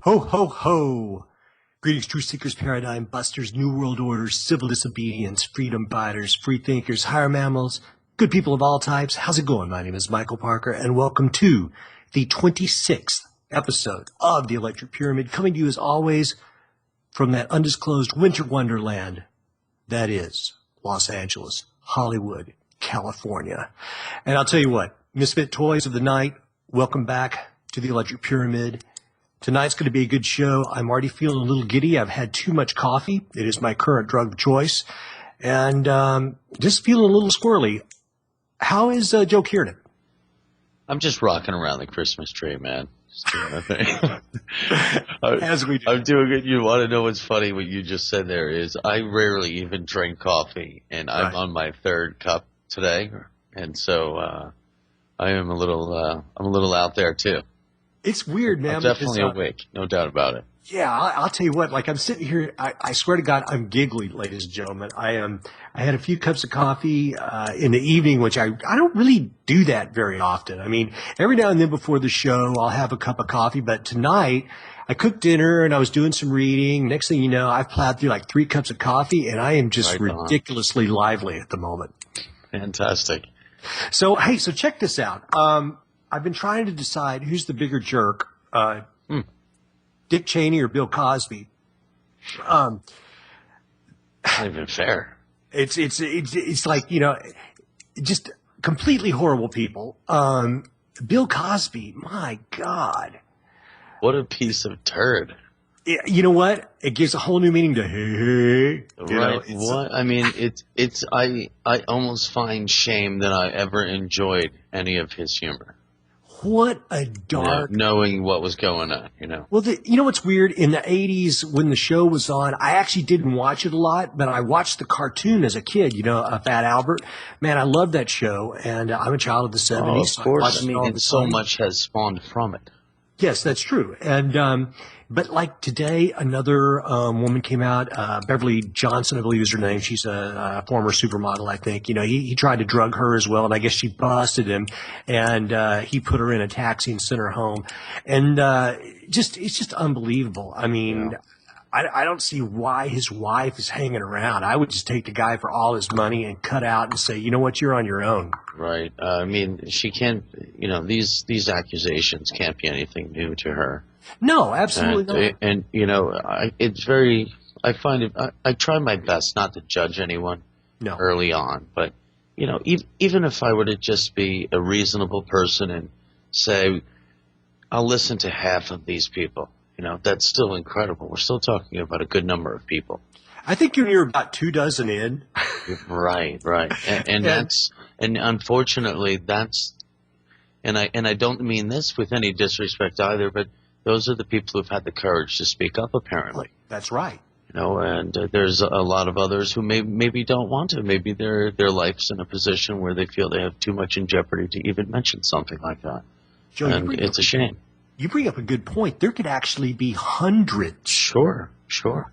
Ho, ho, ho! Greetings, truth seekers, paradigm busters, new world orders, civil disobedience, freedom fighters, free thinkers, higher mammals, good people of all types. How's it going? My name is Michael Parker, and welcome to the 26th episode of The Electric Pyramid, coming to you as always from that undisclosed winter wonderland that is Los Angeles, Hollywood, California. And I'll tell you what, Misfit Toys of the Night, welcome back to The Electric Pyramid. Tonight's going to be a good show. I'm already feeling a little giddy. I've had too much coffee. It is my current drug of choice. And just feeling a little squirrely. How is Joe Kiernan? I'm just rocking around the Christmas tree, man. Just doing my thing. As we do. I'm doing it. You want to know what's funny? What you just said there is I rarely even drink coffee, and I'm on my third cup today. And so I am a little out there, too. It's weird, man. I'm definitely awake, no doubt about it. Yeah, I'll tell you what. Like, I'm sitting here. I swear to God, I'm giggly, ladies and gentlemen. I had a few cups of coffee in the evening, which I don't really do that very often. I mean, every now and then before the show, I'll have a cup of coffee. But tonight, I cooked dinner and I was doing some reading. Next thing you know, I've plowed through like 3 cups of coffee, and I am just ridiculously lively at the moment. Fantastic. So, hey, check this out. I've been trying to decide who's the bigger jerk, Dick Cheney or Bill Cosby. Not even fair. It's like, you know, just completely horrible people. Bill Cosby, my God. What a piece of turd. You know what? It gives a whole new meaning to hey. Right. What? I mean, I almost find shame that I ever enjoyed any of his humor. What a dark... knowing what was going on, you know. Well, you know what's weird? In the 80s, when the show was on, I actually didn't watch it a lot, but I watched the cartoon as a kid, you know, Fat Albert. Man, I loved that show, and I'm a child of the 70s. Oh, of course. So and so much has spawned from it. Yes, that's true. And but like today, another woman came out, Beverly Johnson, I believe is her name. She's a former supermodel, I think. You know, he tried to drug her as well, and I guess she busted him, and he put her in a taxi and sent her home. And it's just unbelievable. I mean, yeah. I don't see why his wife is hanging around. I would just take the guy for all his money and cut out and say, you know what, you're on your own. Right. I mean, she can't, you know, these accusations can't be anything new to her. No, absolutely not. And you know, I try my best not to judge anyone early on. But, you know, even if I were to just be a reasonable person and say, I'll listen to half of these people. You know, that's still incredible. We're still talking about a good number of people. I think you're about 24 in. Right. And unfortunately and I don't mean this with any disrespect either, but those are the people who've had the courage to speak up, apparently. That's right. You know, and there's a lot of others who maybe don't want to. Maybe their life's in a position where they feel they have too much in jeopardy to even mention something like that. Joe, and it's a shame. You bring up a good point. There could actually be hundreds. Sure.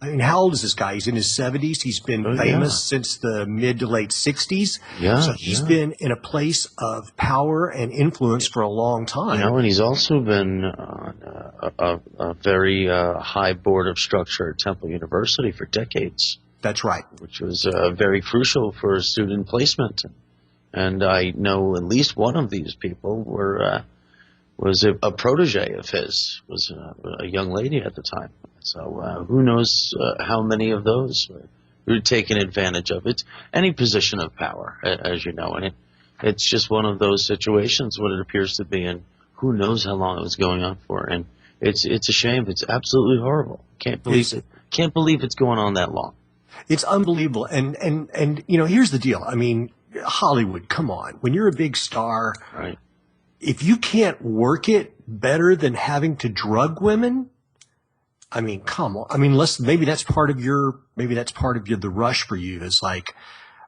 I mean, how old is this guy? He's in his 70s. He's been famous since the mid to late 60s. Yeah. So he's been in a place of power and influence for a long time. You know, and he's also been on a very high board of structure at Temple University for decades. That's right. Which was very crucial for student placement. And I know at least one of these people was a protege of his, was a young lady at the time. So who knows how many of those were taken advantage of. It's any position of power, as you know, and it's just one of those situations, what it appears to be, and who knows how long it was going on for. And it's a shame. It's absolutely horrible. Can't believe it. Can't believe it's going on that long. It's unbelievable. And you know, here's the deal. I mean, Hollywood, come on. When you're a big star, right? If you can't work it better than having to drug women, I mean, come on. I mean, maybe that's part of the rush for you is like,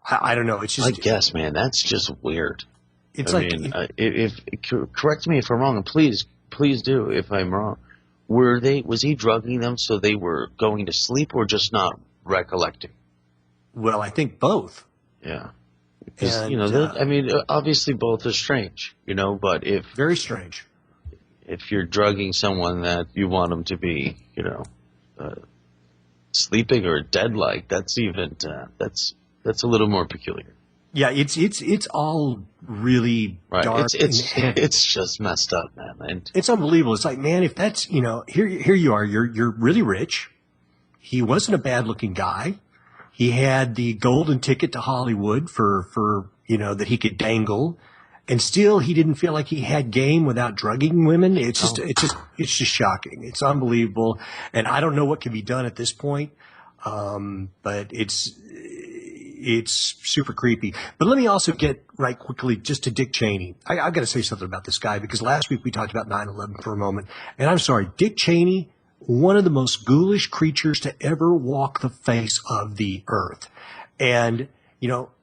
I don't know. It's just, I guess, man, that's just weird. It's if correct me if I'm wrong, and please do if I'm wrong. Was he drugging them so they were going to sleep or just not recollecting? Well, I think both. Yeah. Because, you know, I mean, obviously both are strange, you know, but very strange. if you're drugging someone that you want them to be, sleeping or dead-like, that's even that's a little more peculiar. Yeah, it's all really Right. dark and heavy. It's just messed up, man. And It's unbelievable. It's like, man, if that's, here you are, you're really rich. He wasn't a bad looking guy. He had the golden ticket to Hollywood for that he could dangle, and still he didn't feel like he had game without drugging women. It's just shocking. It's unbelievable, and I don't know what can be done at this point. But it's super creepy. But let me also get right quickly just to Dick Cheney. I've got to say something about this guy, because last week we talked about 9/11 for a moment, and I'm sorry, Dick Cheney, one of the most ghoulish creatures to ever walk the face of the earth. And,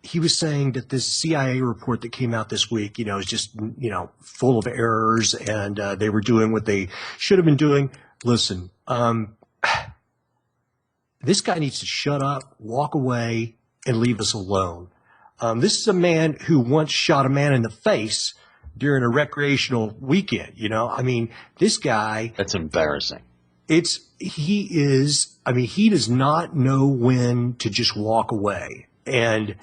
he was saying that this CIA report that came out this week, is just, full of errors, and they were doing what they should have been doing. Listen, this guy needs to shut up, walk away, and leave us alone. This is a man who once shot a man in the face during a recreational weekend. This guy. that's embarrassing. He does not know when to just walk away. And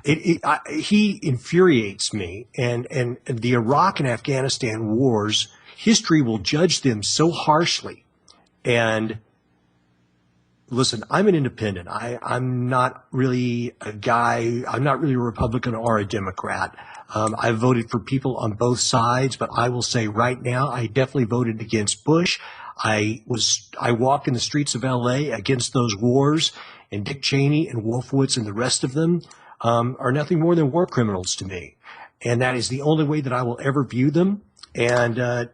he infuriates me. And the Iraq and Afghanistan wars, history will judge them so harshly. And listen, I'm an independent. I'm not really a guy. I'm not really a Republican or a Democrat. I voted for people on both sides, but I will say right now, I definitely voted against Bush. I walked in the streets of LA against those wars, and Dick Cheney and Wolfowitz and the rest of them are nothing more than war criminals to me. And that is the only way that I will ever view them. And,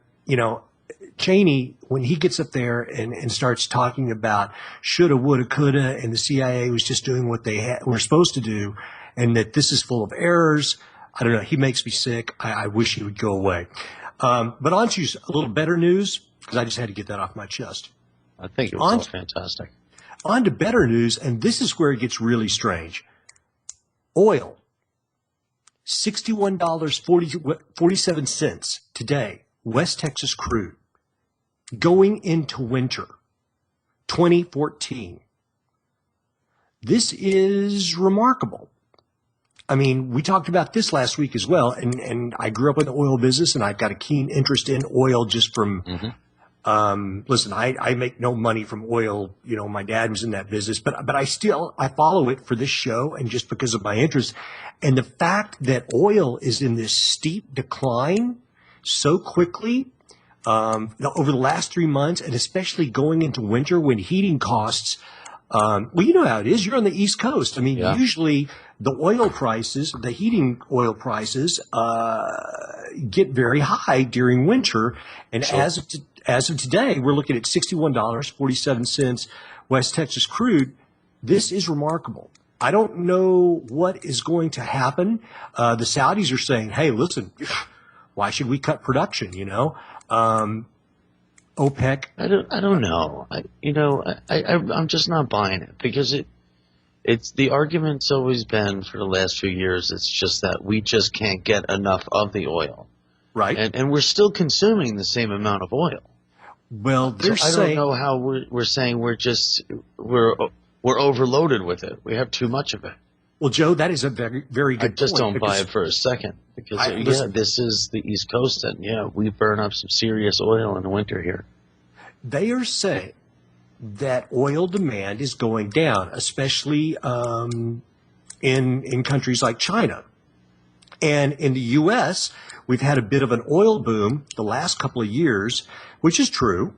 Cheney, when he gets up there and starts talking about shoulda, woulda, coulda, and the CIA was just doing what they were supposed to do, and that this is full of errors, I don't know. He makes me sick. I wish he would go away. But on to a little better news, because I just had to get that off my chest. I think it was all fantastic. On to better news, and this is where it gets really strange. Oil, $61.47 today, West Texas crude. Going into winter, 2014. This is remarkable. We talked about this last week as well, and I grew up in the oil business, and I've got a keen interest in oil just from, listen, I make no money from oil. My dad was in that business, but I follow it for this show and just because of my interest. And the fact that oil is in this steep decline so quickly, over the last 3 months, and especially going into winter when heating costs, well, you know how it is. You're on the East Coast. Yeah. Usually the oil prices, the heating oil prices, get very high during winter. And Sure. as of today, we're looking at $61.47 West Texas crude. This is remarkable. I don't know what is going to happen. The Saudis are saying, hey, listen, why should we cut production, OPEC. I don't know. I'm just not buying it, because it's the argument's always been for the last few years. It's just that we just can't get enough of the oil, Right. and we're still consuming the same amount of oil. Well, they're I saying, don't know how we're saying we're overloaded with it. We have too much of it. well, Joe, that is a very, very good I just point. don't buy it for a second, because listen, this is the East Coast, and we burn up some serious oil in the winter here. They are saying that oil demand is going down, especially in countries like China. And in the U.S., we've had a bit of an oil boom the last couple of years, which is true.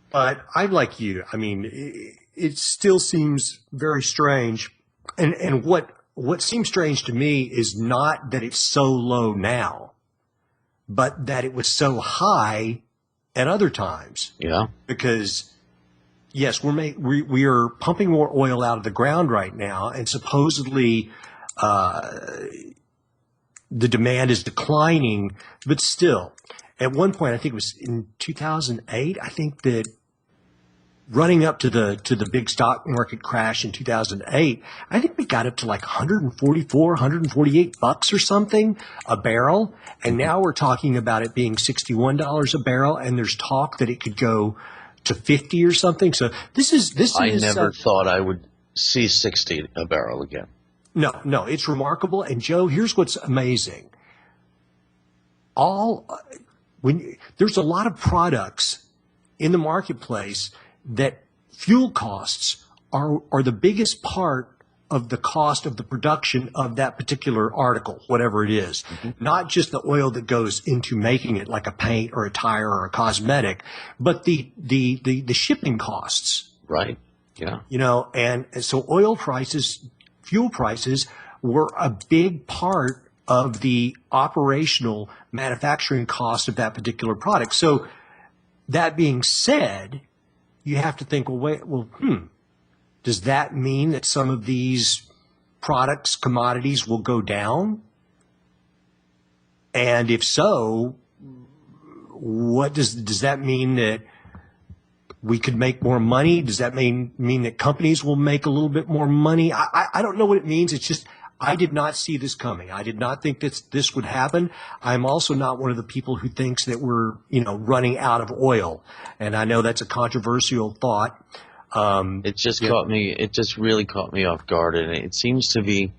But I'm like you. It still seems very strange. And what seems strange to me is not that it's so low now, but that it was so high at other times. Yeah. Because yes, we are pumping more oil out of the ground right now, and supposedly the demand is declining, but still, at one point, I think it was in 2008, I think that running up to the big stock market crash in 2008, I think we got up to like 144, 148 bucks or something a barrel. And now we're talking about it being $61 a barrel. And there's talk that it could go to 50 or something. So I never thought I would see 60 a barrel again. No, it's remarkable. And Joe, here's what's amazing. There's a lot of products in the marketplace that fuel costs are the biggest part of the cost of the production of that particular article, whatever it is. Mm-hmm. Not just the oil that goes into making it, like a paint or a tire or a cosmetic, but the shipping costs. Right. Yeah. And so oil prices, fuel prices were a big part of the operational manufacturing cost of that particular product. So that being said, you have to think, does that mean that some of these products, commodities will go down? And if so, what does that mean that we could make more money? Does that mean that companies will make a little bit more money? I don't know what it means. It's just, I did not see this coming. I did not think that this would happen. I'm also not one of the people who thinks that we're, running out of oil. And I know that's a controversial thought. It just really caught me off guard. And it seems to be,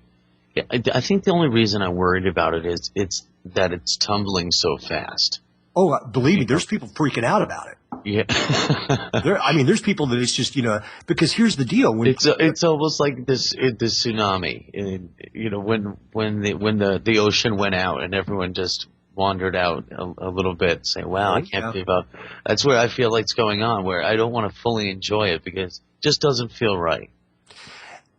I think the only reason I'm worried about it is it's that it's tumbling so fast. Oh, believe me, there's people freaking out about it. Yeah. There's people that it's just, because here's the deal. It's almost like this tsunami, when the ocean went out and everyone just wandered out a little bit, saying, wow, I can't give up. That's where I feel like it's going on, where I don't want to fully enjoy it because it just doesn't feel right.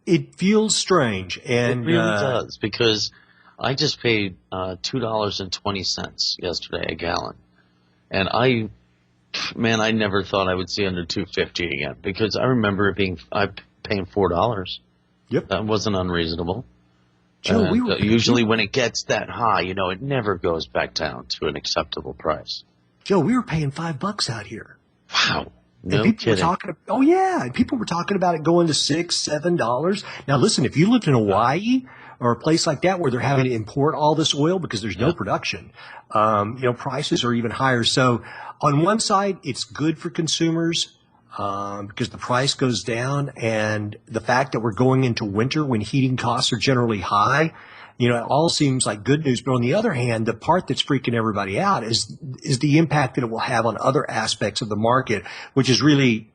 It feels strange. And it really does, because I just paid $2.20 yesterday a gallon. And I never thought I would see under $2.50 again, because I remember paying $4. Yep. That wasn't unreasonable. Joe, usually when it gets that high, it never goes back down to an acceptable price. Joe, we were paying $5 out here. Wow. No kidding. People were talking about it going to $6, $7. Now listen, if you lived in Hawaii or a place like that where they're having to import all this oil because there's no production, prices are even higher. So on one side, it's good for consumers because the price goes down, and the fact that we're going into winter when heating costs are generally high, it all seems like good news. But on the other hand, the part that's freaking everybody out is the impact that it will have on other aspects of the market, which is really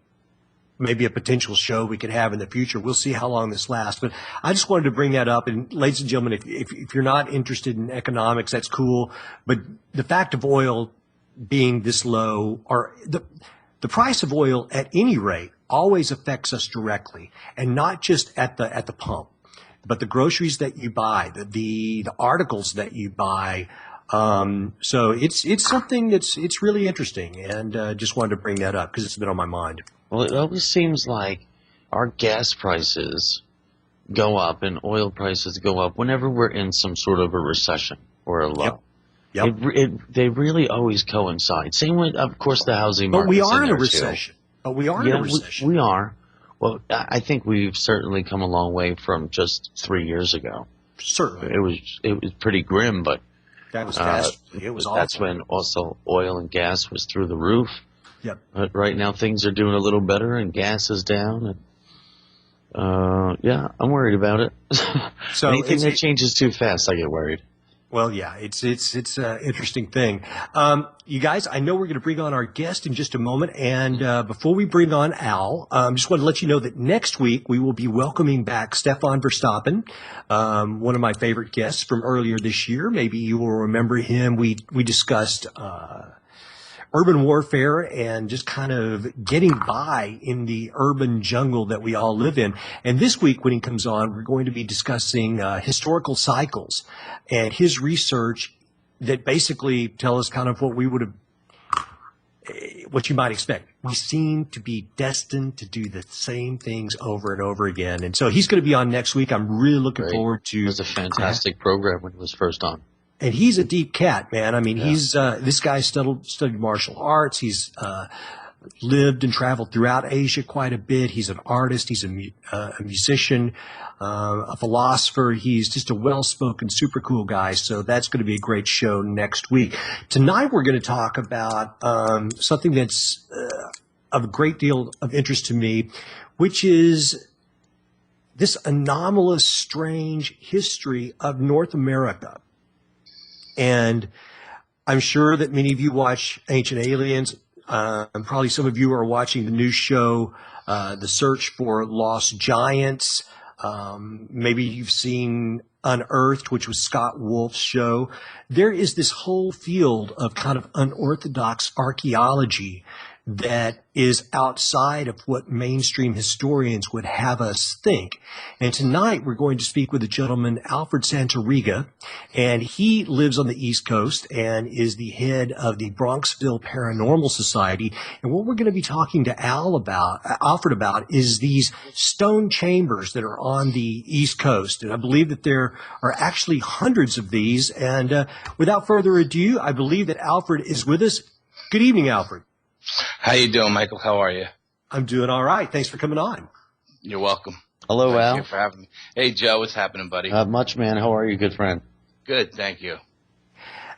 maybe a potential show we could have in the future. We'll see how long this lasts. But I just wanted to bring that up. And ladies and gentlemen, if you're not interested in economics, that's cool. But the fact of oil being this low, or the price of oil at any rate, always affects us directly, and not just at the pump, but the groceries that you buy, the articles that you buy. So it's something it's really interesting, and just wanted to bring that up because it's been on my mind. Well, it always seems like our gas prices go up and oil prices go up whenever we're in some sort of a recession or a low. Yep. They really always coincide. Same with, of course, the housing market. But we are in a recession. We are. Well, I think we've certainly come a long way from just 3 years ago. Certainly. It was pretty grim, but that was it was awful. That's when also oil and gas was through the roof. Yep. But right now things are doing a little better and gas is down. And I'm worried about it. So anything that changes too fast, I get worried. Well, yeah, it's an interesting thing. You guys, I know we're going to bring on our guest in just a moment. And before we bring on Al, just want to let you know that next week we will be welcoming back Stefan Verstappen, one of my favorite guests from earlier this year. Maybe you will remember him. We discussed urban warfare and just kind of getting by in the urban jungle that we all live in. And this week when he comes on, we're going to be discussing historical cycles and his research that basically tell us kind of what you might expect. We seem to be destined to do the same things over and over again. And so he's going to be on next week. I'm really looking forward to. It was a fantastic program when he was first on. And he's a deep cat, man. I mean, he's this guy studied martial arts. He's lived and traveled throughout Asia quite a bit. He's an artist. He's a musician, a philosopher. He's just a well-spoken, super cool guy. So that's going to be a great show next week. Tonight we're going to talk about something that's of a great deal of interest to me, which is this anomalous, strange history of North America. And I'm sure that many of you watch Ancient Aliens. And probably some of you are watching the new show, The Search for Lost Giants. Maybe you've seen Unearthed, which was Scott Wolf's show. There is this whole field of kind of unorthodox archaeology that is outside of what mainstream historians would have us think. And tonight we're going to speak with a gentleman, Alfred Santariga, and he lives on the East Coast and is the head of the Bronxville Paranormal Society. And what we're going to be talking to Alfred about is these stone chambers that are on the East Coast. And I believe that there are actually hundreds of these. And without further ado, I believe that Alfred is with us. Good evening, Alfred. How you doing, Michael? How are you? I'm doing all right. Thanks for coming on. You're welcome. Hello, Al. Thank you for having me. Hey, Joe, what's happening, buddy? Much, man. How are you, good friend? Good, thank you.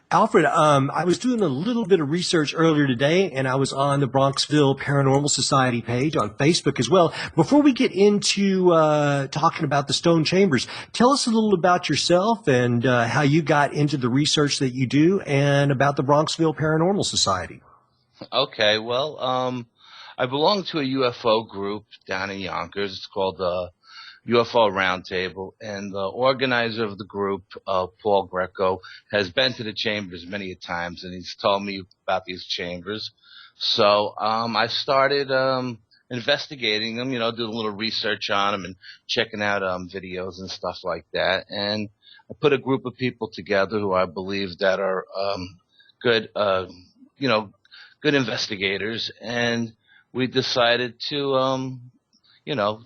Alfred, I was doing a little bit of research earlier today, and I was on the Bronxville Paranormal Society page on Facebook as well. Before we get into talking about the stone chambers, tell us a little about yourself and how you got into the research that you do and about the Bronxville Paranormal Society. Okay, well, I belong to a UFO group down in Yonkers. It's called the UFO Roundtable, and the organizer of the group, Paul Greco, has been to the chambers many a times, and he's told me about these chambers. So I started investigating them, doing a little research on them and checking out videos and stuff like that. And I put a group of people together who I believe that are good, good investigators, and we decided to,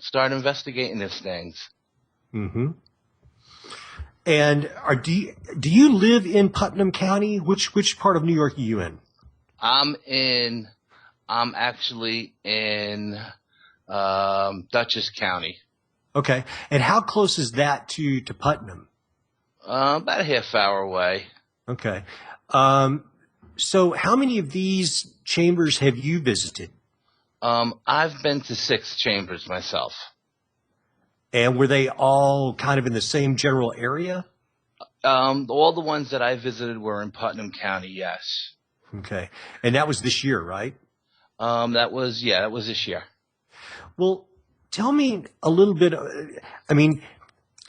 start investigating these things. Mm-hmm. And do you live in Putnam County? Which part of New York are you in? I'm actually in Dutchess County. Okay. And how close is that to Putnam? About a half hour away. Okay. So how many of these chambers have you visited? I've been to 6 chambers myself. And were they all kind of in the same general area? All the ones that I visited were in Putnam County, yes. Okay. And that was this year, right? That was this year. Well, tell me a little bit. I mean,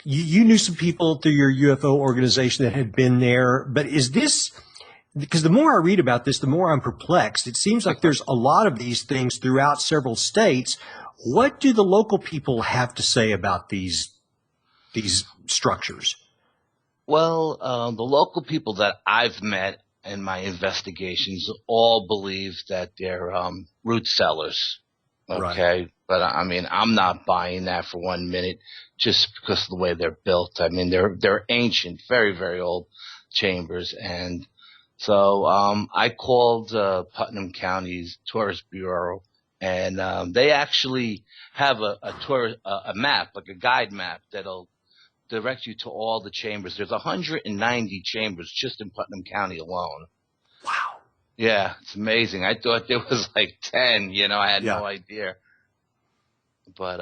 you knew some people through your UFO organization that had been there, but is this... Because the more I read about this, the more I'm perplexed. It seems like there's a lot of these things throughout several states. What do the local people have to say about these structures? Well, the local people that I've met in my investigations all believe that they're root cellars. Okay, right. But I mean, I'm not buying that for 1 minute, just because of the way they're built. I mean, they're ancient, very, very old chambers, and so I called Putnam County's Tourist Bureau, and they actually have a map, like a guide map, that'll direct you to all the chambers. There's 190 chambers just in Putnam County alone. Wow. Yeah, it's amazing. I thought there was like 10, I had no idea. But,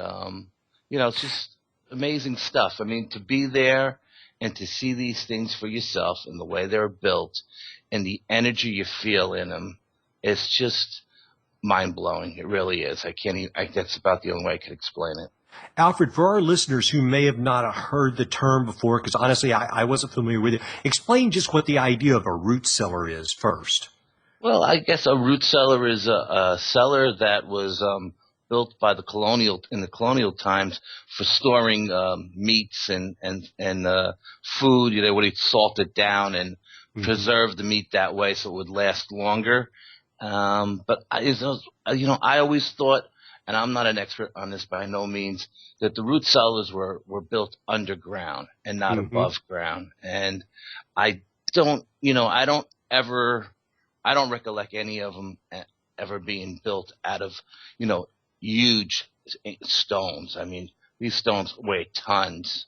it's just amazing stuff. I mean, to be there and to see these things for yourself and the way they're built and the energy you feel in them, it's just mind-blowing. It really is. That's about the only way I could explain it. Alfred, for our listeners who may have not heard the term before, because honestly, I wasn't familiar with it, explain just what the idea of a root cellar is first. Well, I guess a root cellar is a cellar that was built by in the colonial times for storing meats and food. They would salt it down and preserve the meat that way so it would last longer. But I always thought, and I'm not an expert on this by no means, that the root cellars were built underground and not above ground. And I don't recollect any of them ever being built out of, you know, huge stones. I mean, these stones weigh tons.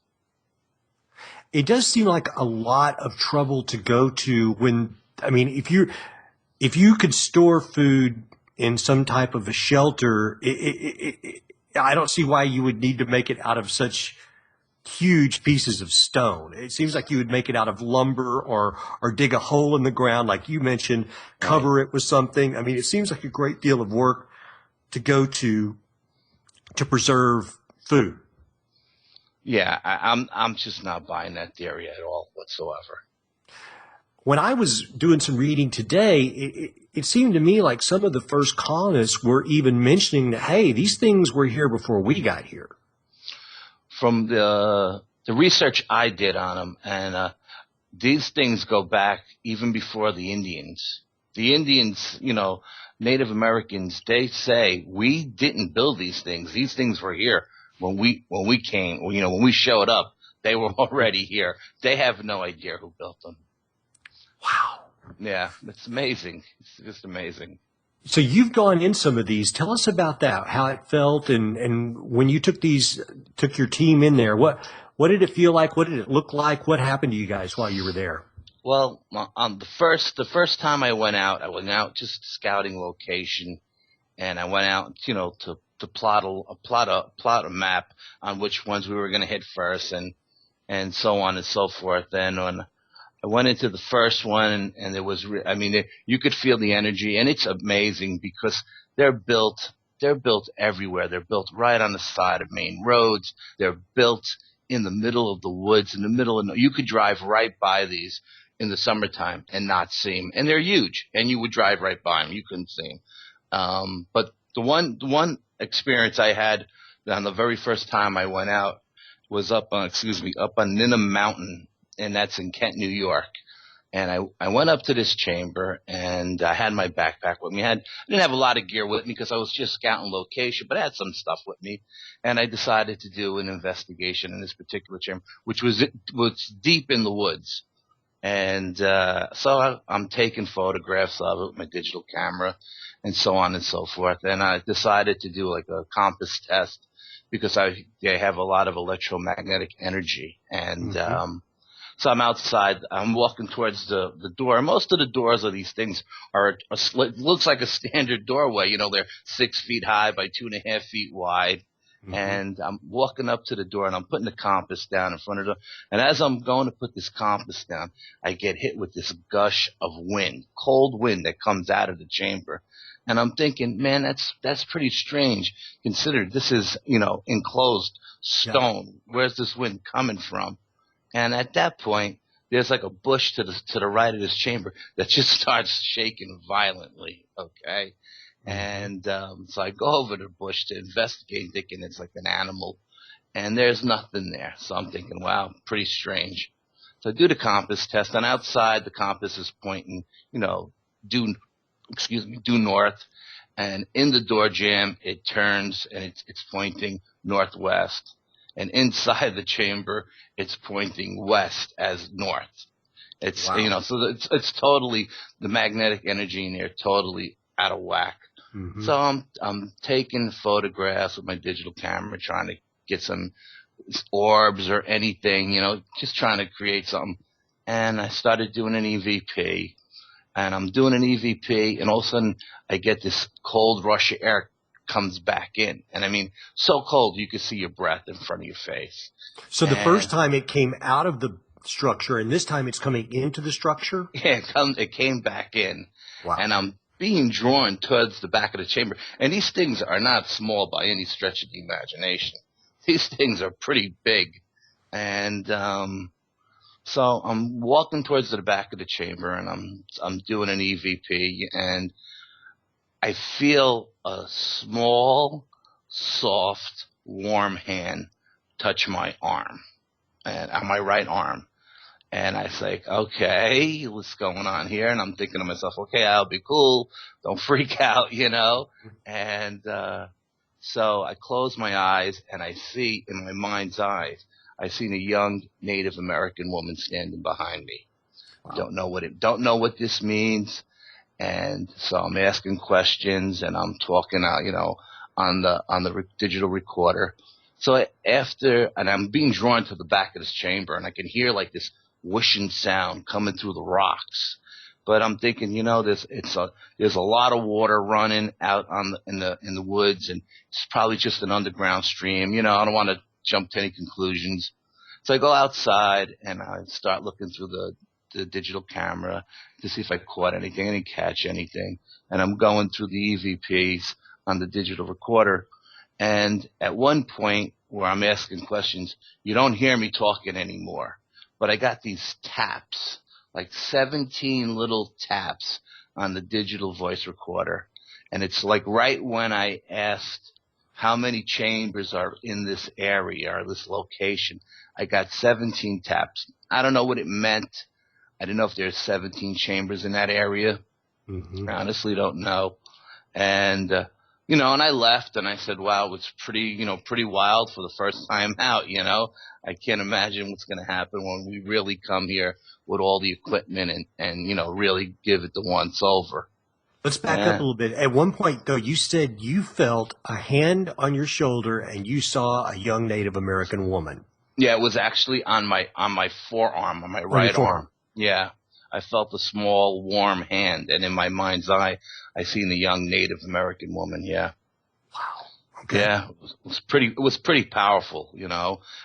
It does seem like a lot of trouble to go to when, I mean, if you could store food in some type of a shelter, I don't see why you would need to make it out of such huge pieces of stone. It seems like you would make it out of lumber or dig a hole in the ground, like you mentioned, Right. cover it with something. I mean, it seems like a great deal of work to go to preserve food. Yeah, I'm just not buying that theory at all whatsoever. When I was doing some reading today, it seemed to me like some of the first colonists were even mentioning that, hey, these things were here before we got here. From the research I did on them, and these things go back even before the Indians. The Indians, you know, Native Americans, they say we didn't build these things. These things were here when we came. You know, when we showed up, they were already here. They have no idea who built them. Wow. Yeah, it's amazing. It's just amazing. So you've gone in some of these. Tell us about that, how it felt, and when you took your team in there, what did it feel like? What did it look like? What happened to you guys while you were there? Well, on the first time I went out just scouting location, and I went out, you know, to plot a map on which ones we were going to hit first, and so on and so forth. And when I went into the first one, and there was, I mean, you could feel the energy, and it's amazing because they're built everywhere. They're built right on the side of main roads. They're built in the middle of the woods, in the middle of, you could drive right by these in the summertime and not see them. And they're huge, and you would drive right by them. You couldn't see them. But the one experience I had on the very first time I went out was up on Ninum Mountain, and that's in Kent, New York. And I went up to this chamber, and I had my backpack with me. I didn't have a lot of gear with me because I was just scouting location, but I had some stuff with me. And I decided to do an investigation in this particular chamber, which was deep in the woods. And so I'm taking photographs of it with my digital camera and so on and so forth. And I decided to do like a compass test because they have a lot of electromagnetic energy. And so I'm outside. I'm walking towards the door. Most of the doors of these things looks like a standard doorway. You know, they're 6 feet high by 2.5 feet wide. Mm-hmm. And I'm walking up to the door, and I'm putting the compass down in front of the door. And as I'm going to put this compass down, I get hit with this gush of wind, cold wind that comes out of the chamber. And I'm thinking, man, that's pretty strange, considering this is, you know, enclosed stone. Yeah. Where's this wind coming from? And at that point, there's like a bush to the right of this chamber that just starts shaking violently. Okay. And so I go over to the bush to investigate, thinking it's like an animal, and there's nothing there. So I'm thinking, wow, pretty strange. So I do the compass test, and outside the compass is pointing, you know, due north, and in the door jamb it turns and it's pointing northwest, and inside the chamber it's pointing west as north. It's wow. You know, so it's totally, the magnetic energy in there totally out of whack. Mm-hmm. So I'm taking photographs with my digital camera, trying to get some orbs or anything, you know, just trying to create something. And I started doing an EVP, and I'm doing an EVP, and all of a sudden I get this cold rush of air comes back in. And I mean, so cold you could see your breath in front of your face. So the first time it came out of the structure, and this time it's coming into the structure? Yeah, it came back in. Wow. And I'm being drawn towards the back of the chamber. And these things are not small by any stretch of the imagination. These things are pretty big. And so I'm walking towards the back of the chamber, and I'm doing an EVP, and I feel a small, soft, warm hand touch my arm, and on my right arm. And I say, okay, what's going on here? And I'm thinking to myself, okay, I'll be cool. Don't freak out, you know? And so I close my eyes, and I see, in my mind's eyes, I seen a young Native American woman standing behind me. Wow. Don't know what this means. And so I'm asking questions and I'm talking out, on the digital recorder. So and I'm being drawn to the back of this chamber, and I can hear like this whooshing sound coming through the rocks. But I'm thinking, there's a lot of water running out in the woods, and it's probably just an underground stream. I don't want to jump to any conclusions. So I go outside and I start looking through the digital camera to see if I caught anything. I didn't catch anything. And I'm going through the EVPs on the digital recorder. And at one point where I'm asking questions, you don't hear me talking anymore. But I got these taps, like 17 little taps on the digital voice recorder. And it's like right when I asked how many chambers are in this area or this location, I got 17 taps. I don't know what it meant. I didn't know if there's 17 chambers in that area. Mm-hmm. I honestly don't know. And, and I left and I said, wow, it's pretty wild for the first time out, I can't imagine what's going to happen when we really come here with all the equipment and really give it the once over. Let's back up a little bit. At one point, though, you said you felt a hand on your shoulder and you saw a young Native American woman. Yeah, it was actually on my forearm, on my right arm. Yeah, I felt a small, warm hand, and in my mind's eye, I seen a young Native American woman. Yeah. Wow. Okay. Yeah, it was pretty powerful.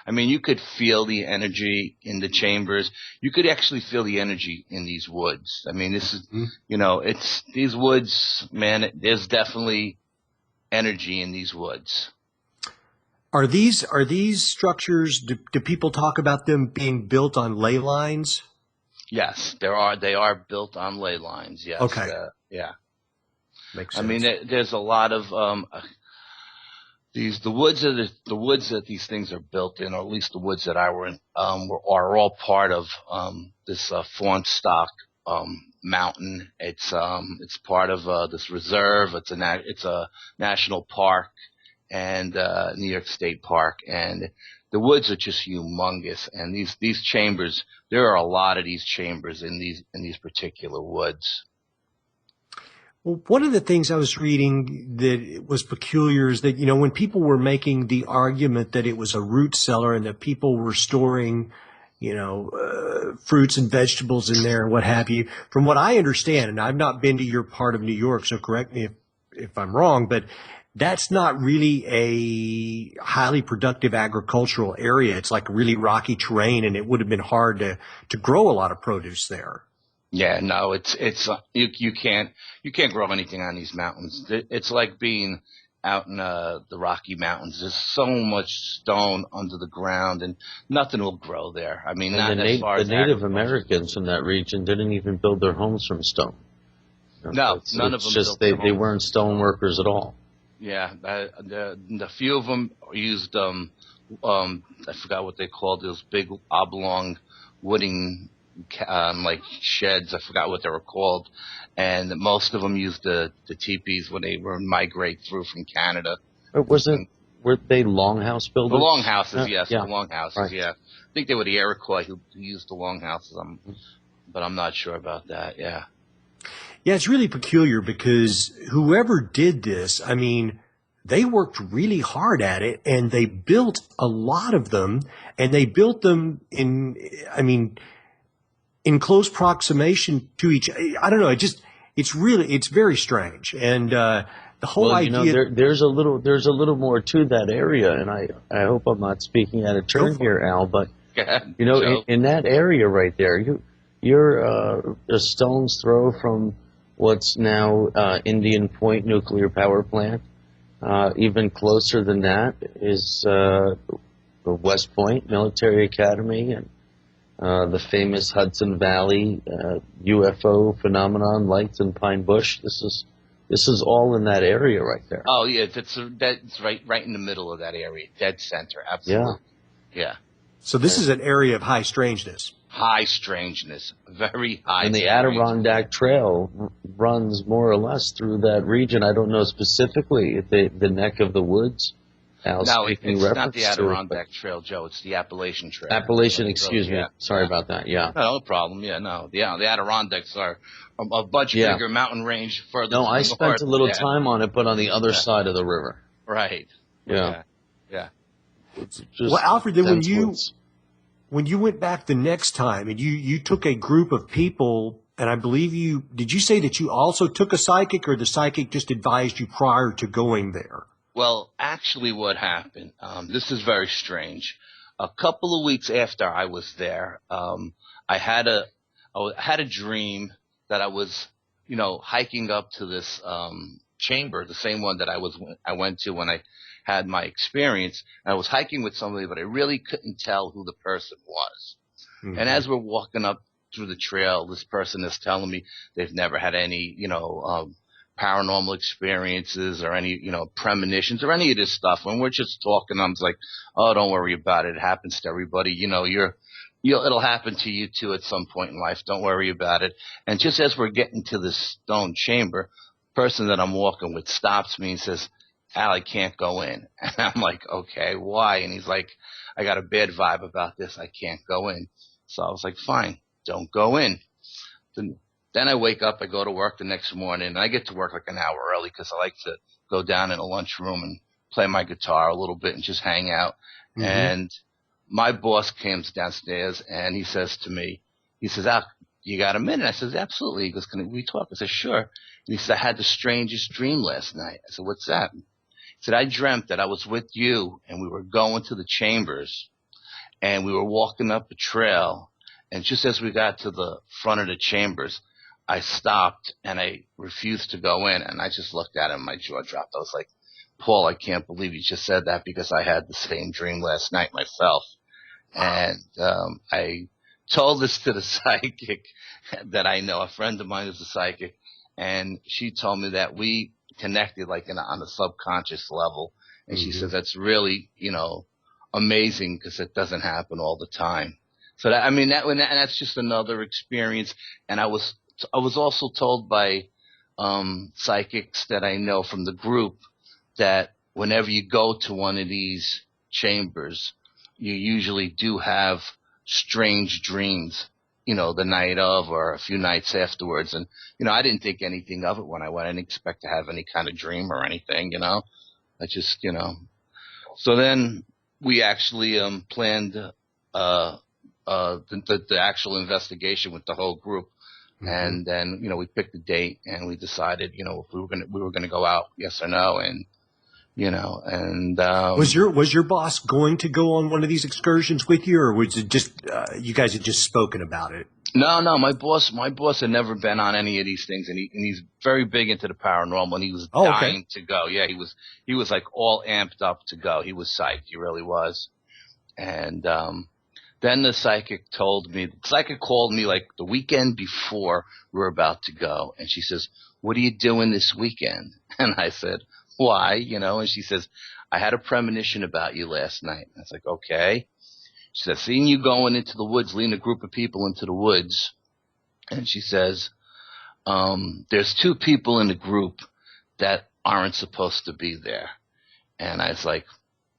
I mean, you could feel the energy in the chambers. You could actually feel the energy in these woods. I mean, this is, it's these woods, man. There's definitely energy in these woods. Are these structures? Do people talk about them being built on ley lines? Yes, they are built on ley lines. Yes. Okay. Yeah. Makes sense. I mean, there's a lot of the woods that these things are built in, or at least the woods that I were in, are all part of this Fawnstock mountain. It's part of this reserve. It's a national park and New York State Park, and the woods are just humongous. And these chambers, there are a lot of these chambers in these particular woods. Well, one of the things I was reading that was peculiar is that, when people were making the argument that it was a root cellar and that people were storing, fruits and vegetables in there and what have you, from what I understand, and I've not been to your part of New York, so correct me if I'm wrong, but that's not really a highly productive agricultural area. It's like really rocky terrain, and it would have been hard to grow a lot of produce there. Yeah, no, it's you can't grow anything on these mountains. It's like being out in the Rocky Mountains. There's so much stone under the ground, and nothing will grow there. I mean, not as far as the Native Americans in that region didn't even build their homes from stone. No, none of them. Just they weren't stone workers at all. Yeah, the few of them used I forgot what they called those big oblong wooden like sheds. I forgot what they were called, and most of them used the teepees when they were migrate through from Canada. Were they longhouse builders? The longhouses, yes, yeah. The longhouses, Right. yeah. I think they were the Iroquois who used the longhouses. But I'm not sure about that. Yeah. Yeah, it's really peculiar because whoever did this, I mean, they worked really hard at it and they built a lot of them, and they built them in close proximation to each. I don't know. It's very strange. And, the whole idea. There's a little more to that area. And I hope I'm not speaking out of turn here, Al, but in that area right there, you're a stone's throw from what's now Indian Point nuclear power plant. Even closer than that is West Point Military Academy and the famous Hudson Valley UFO phenomenon, lights in Pine Bush. This is all in that area right there. Oh yeah, that's right in the middle of that area, dead center. Absolutely. Yeah. So this is an area of high strangeness. High strangeness, very high. And the Adirondack Trail runs more or less through that region. I don't know specifically the neck of the woods. Al's No, making it's not the reference to it, but Adirondack Trail, Joe. It's the Appalachian Trail. Appalachian, excuse me. Yeah, Sorry yeah. about that. Yeah. No problem. Yeah, no. Yeah, the Adirondacks are a much Yeah. bigger mountain range further No, to I the spent north. a little Yeah, time on it, but on the other yeah. side of the river. Right. Yeah. Yeah. It's Well, just Alfred, then dense woods. when you went back the next time and you took a group of people, and I believe did you say that you also took a psychic, or the psychic just advised you prior to going there? Well, actually, what happened? This is very strange. A couple of weeks after I was there, I had a dream that I was, hiking up to this chamber, the same one that I went to when I had my experience. And I was hiking with somebody, but I really couldn't tell who the person was. And Mm-hmm. as we're walking up through the trail, this person is telling me they've never had any, paranormal experiences or any, premonitions or any of this stuff. And we're just talking. I'm just like, oh, don't worry about it. It happens to everybody. It'll happen to you too at some point in life. Don't worry about it. And just as we're getting to this stone chamber, the person that I'm walking with stops me and says, Al, I can't go in. And I'm like, okay, why? And he's like, I got a bad vibe about this. I can't go in. So I was like, fine, don't go in. Then I wake up, I go to work the next morning, and I get to work like an hour early because I like to go down in a lunchroom and play my guitar a little bit and just hang out. Mm-hmm. And my boss comes downstairs and he says to me, he says, Al, you got a minute? I says, absolutely. He goes, can we talk? I said, sure. And he said, I had the strangest dream last night. I said, what's that? He said, I dreamt that I was with you and we were going to the chambers and we were walking up a trail. And just as we got to the front of the chambers, I stopped and I refused to go in. And I just looked at him, my jaw dropped. I was like, Paul, I can't believe you just said that because I had the same dream last night myself. And I told this to the psychic that I know. A friend of mine is a psychic. And she told me that we connected like on a subconscious level. And she says that's really, amazing because it doesn't happen all the time. So and that's just another experience. And I was also told by psychics that I know from the group that whenever you go to one of these chambers, you usually do have strange dreams, the night of or a few nights afterwards. And, I didn't think anything of it when I went. I didn't expect to have any kind of dream or anything, I just, So then we actually planned the actual investigation with the whole group. Mm-hmm. And then, we picked a date and we decided, if we were gonna go out, yes or no. And, was your boss going to go on one of these excursions with you, or was it just you guys had just spoken about it? No, my boss had never been on any of these things, and he's very big into the paranormal, and he was dying to go. Yeah, he was like all amped up to go. He was psyched, he really was. And then the psychic called me like the weekend before we were about to go, and she says, "What are you doing this weekend?" And I said, "Why?" And she says, "I had a premonition about you last night." And I was like, "Okay." She says, "Seeing you going into the woods, leading a group of people into the woods." And she says, "There's two people in the group that aren't supposed to be there." And I was like,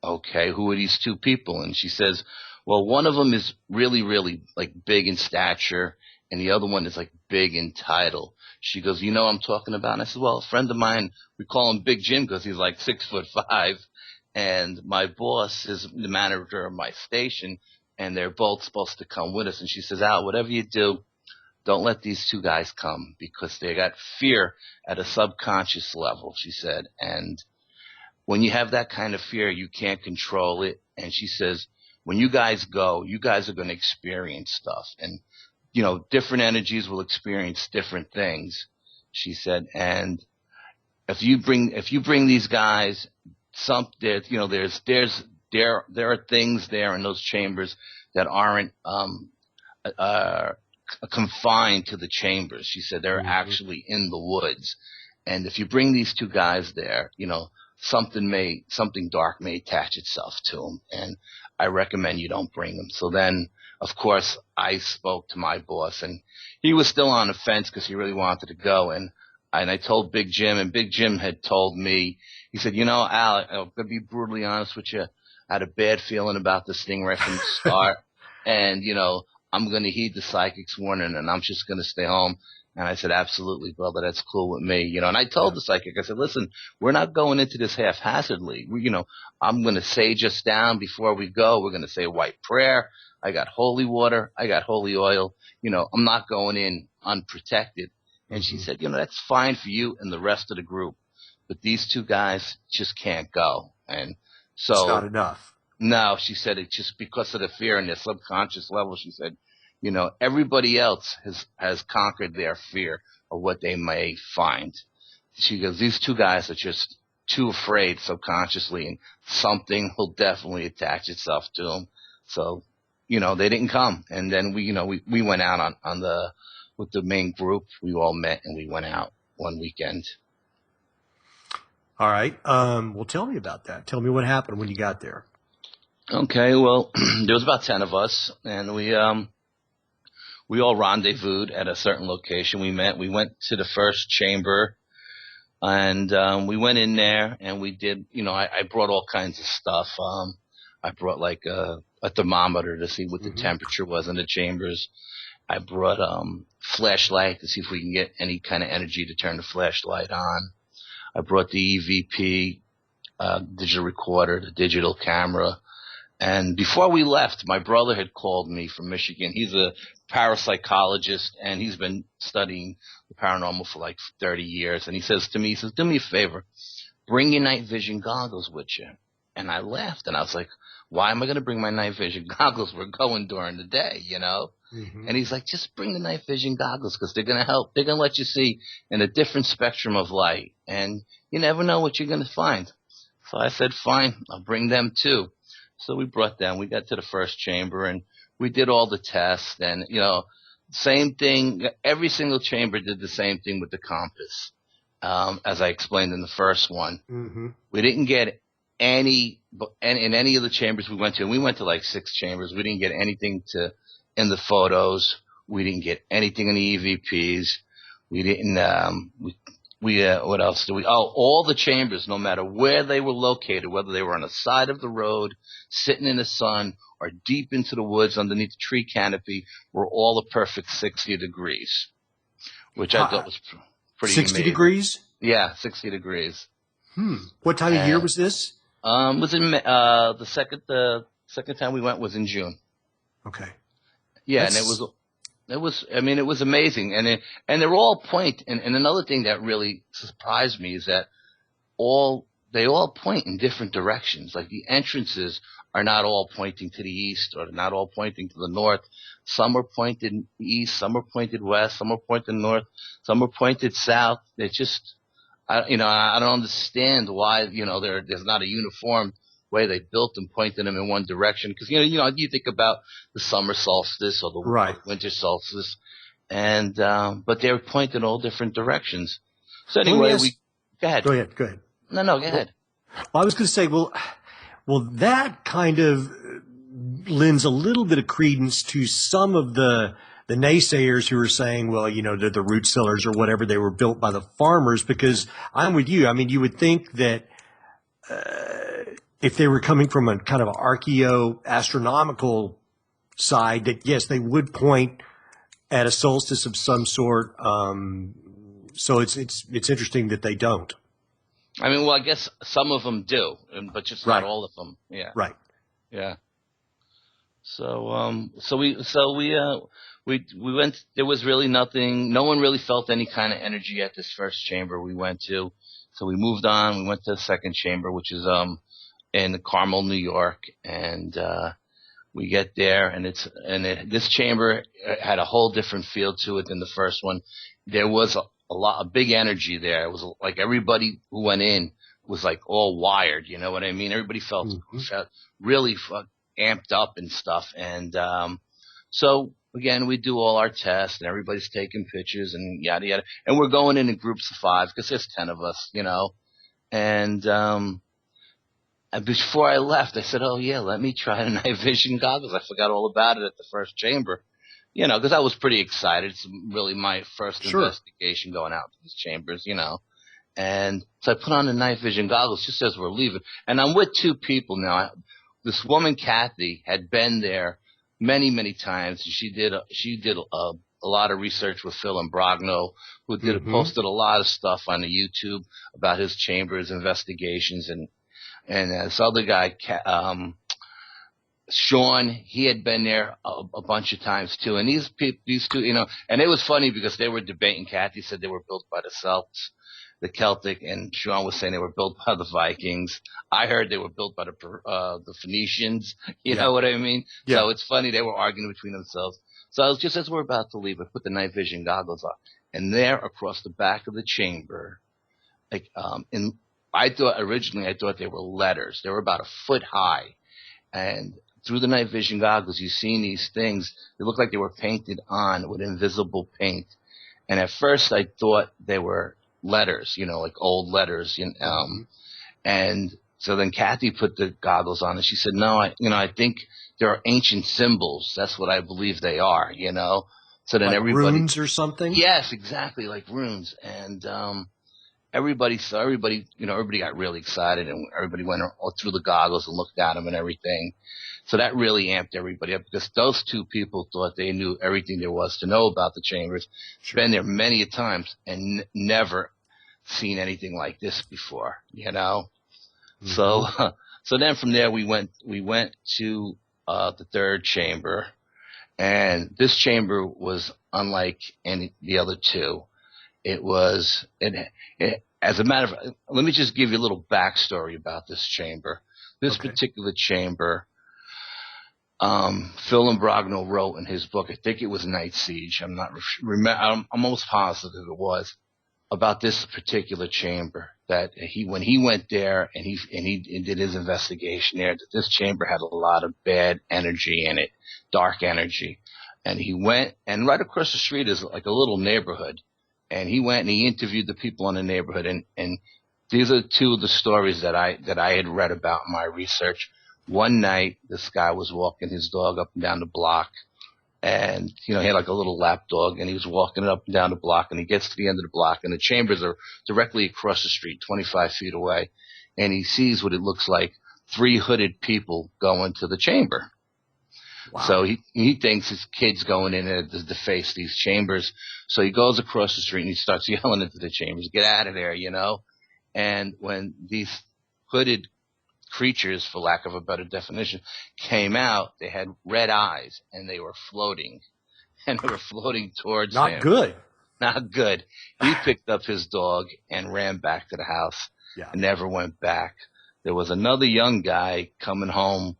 "Okay, who are these two people?" And she says, "Well, one of them is really, really like big in stature, and the other one is like big in title." She goes, "You know what I'm talking about?" And I said, "Well, a friend of mine, we call him Big Jim because he's like 6'5". And my boss is the manager of my station, and they're both supposed to come with us." And she says, "Al, whatever you do, don't let these two guys come because they got fear at a subconscious level," she said. "And when you have that kind of fear, you can't control it." And she says, "When you guys go, you guys are going to experience stuff. And, different energies will experience different things," she said. "And if you bring these guys, there are things there in those chambers that aren't confined to the chambers." She said they're actually in the woods, and if you bring these two guys there, something dark may attach itself to them, and I recommend you don't bring them. So then, of course, I spoke to my boss, and he was still on the fence because he really wanted to go, and I told Big Jim, and Big Jim had told me, He said, you know, Al, I'm gonna be brutally honest with you. I had a bad feeling about this thing right from the start, and you know, I'm gonna heed the psychic's warning, and I'm just gonna stay home. And I said, absolutely, brother, that's cool with me, you know. And I told the psychic, I said, listen, we're not going into this haphazardly. You know, I'm gonna sage us down before we go. We're gonna say a white prayer. I got holy water. I got holy oil. You know, I'm not going in unprotected. And she said, you know, that's fine for you and the rest of the group, but these two guys just can't go. And It's not so, enough. no, she said, it's just because of the fear in their subconscious level. She said, you know, everybody else has conquered their fear of what they may find. She goes, these two guys are just too afraid subconsciously, and something will definitely attach itself to them. So, you know, they didn't come. And then we went out with the main group. We all met and we went out one weekend. All right. Well, tell me about that. Tell me what happened when you got there. Okay. Well, there was about 10 of us, and we all rendezvoused at a certain location. We went to the first chamber, and we went in there and we did, you know, I brought all kinds of stuff. I brought like a thermometer to see what the temperature was in the chambers. I brought flashlight to see if we can get any kind of energy to turn the flashlight on. I brought the EVP digital recorder, the digital camera. And before we left, my brother had called me from Michigan. He's a parapsychologist, and he's been studying the paranormal for like 30 years. And he says to me, he says, do me a favor, bring your night vision goggles with you. And I laughed, and I was like, why am I going to bring my night vision goggles? We're going during the day, you know? And he's like, just bring the night vision goggles, because they're going to help. They're going to let you see in a different spectrum of light, and you never know what you're going to find. So I said, fine, I'll bring them too. So we brought them. We got to the first chamber, and we did all the tests. And, you know, same thing. Every single chamber did the same thing with the compass, as I explained in the first one. We didn't get in any of the chambers we went to. And we went to like 6 chambers. We didn't get anything in the photos. We didn't get anything in the EVPs. We didn't. What else do we? Oh, all the chambers, no matter where they were located, whether they were on the side of the road, sitting in the sun, or deep into the woods underneath the tree canopy, were all a perfect 60 degrees, which I thought was pretty 60 amazing. degrees? Yeah, 60 degrees. What time of year was this? Was in the second time we went was in June. Okay. Yeah, and it was amazing. And they're all and another thing that really surprised me is that they all point in different directions. Like the entrances are not all pointing to the east, or not all pointing to the north. Some are pointed east, some are pointed west, some are pointed north, some are pointed south. They're just, I don't understand why, you know, there's not a uniform way they built them, pointing them in one direction. Because you think about the summer solstice or the winter solstice, and but they're pointing all different directions. So anyway, go ahead. Go ahead. No, go ahead. Well, I was going to say, well, that kind of lends a little bit of credence to some of the naysayers who are saying, well, you know, the root cellars or whatever, they were built by the farmers. Because I'm with you. I mean, you would think that if they were coming from a kind of archaeo-astronomical side, that yes, they would point at a solstice of some sort. So it's interesting that they don't. I mean, well, I guess some of them do, but just not all of them. Yeah. Right. Yeah. So we went. There was really nothing. No one really felt any kind of energy at this first chamber we went to. So we moved on. We went to the second chamber, which is in Carmel, New York, and we get there, and this chamber had a whole different feel to it than the first one. There was a big energy there. It was like everybody who went in was like all wired. You know what I mean? Everybody felt really amped up and stuff. And so again, we do all our tests, and everybody's taking pictures and yada yada. And we're going in groups of 5 because there's 10 of us, you know. And before I left, I said, "Oh yeah, let me try the night vision goggles." I forgot all about it at the first chamber. You know, because I was pretty excited. It's really my first investigation going out to these chambers, you know. And so I put on the night vision goggles just as we're leaving. And I'm with two people now. This woman, Kathy, had been there many, many times. She did a lot of research with Phil and Brogno, who posted a lot of stuff on the YouTube about his chambers investigations. And this other guy, Sean, he had been there a bunch of times too. And these two, and it was funny because they were debating. Kathy said they were built by the Celts, the Celtic, and Sean was saying they were built by the Vikings. I heard they were built by the Phoenicians. You know what I mean? Yeah. So it's funny, they were arguing between themselves. So just as we're about to leave, I put the night vision goggles on, and there across the back of the chamber, I thought they were letters. They were about a foot high, and through the night vision goggles, you see these things. They look like they were painted on with invisible paint. And at first, I thought they were letters, like old letters. And so then Kathy put the goggles on, and she said, "No, I think there are ancient symbols. That's what I believe they are." So then like everybody, runes or something. Yes, exactly, like runes. And everybody got really excited, and everybody went all through the goggles and looked at them and everything. So that really amped everybody up because those two people thought they knew everything there was to know about the chambers. Sure. Been there many a times and never seen anything like this before, Mm-hmm. So then from there we went to the third chamber, and this chamber was unlike the other two. As a matter of fact, let me just give you a little backstory about this chamber. This particular chamber, Phil and Brogno wrote in his book, I think it was Night Siege. I'm almost positive it was, about this particular chamber, that when he went there and he did his investigation there, that this chamber had a lot of bad energy in it, dark energy. And he went, and right across the street is like a little neighborhood. And he went and he interviewed the people in the neighborhood. And these are two of the stories that I had read about in my research. One night, this guy was walking his dog up and down the block. And, he had like a little lap dog, and he was walking it up and down the block, and he gets to the end of the block, and the chambers are directly across the street, 25 feet away. And he sees what it looks like, 3 hooded people go into the chamber. Wow. So he thinks his kid's going in there to face these chambers. So he goes across the street and he starts yelling into the chambers, "Get out of there," And when these hooded creatures, for lack of a better definition, came out, they had red eyes and they were floating. And they were floating towards him. Not good. Not good. He picked up his dog and ran back to the house. Yeah. And never went back. There was another young guy coming home,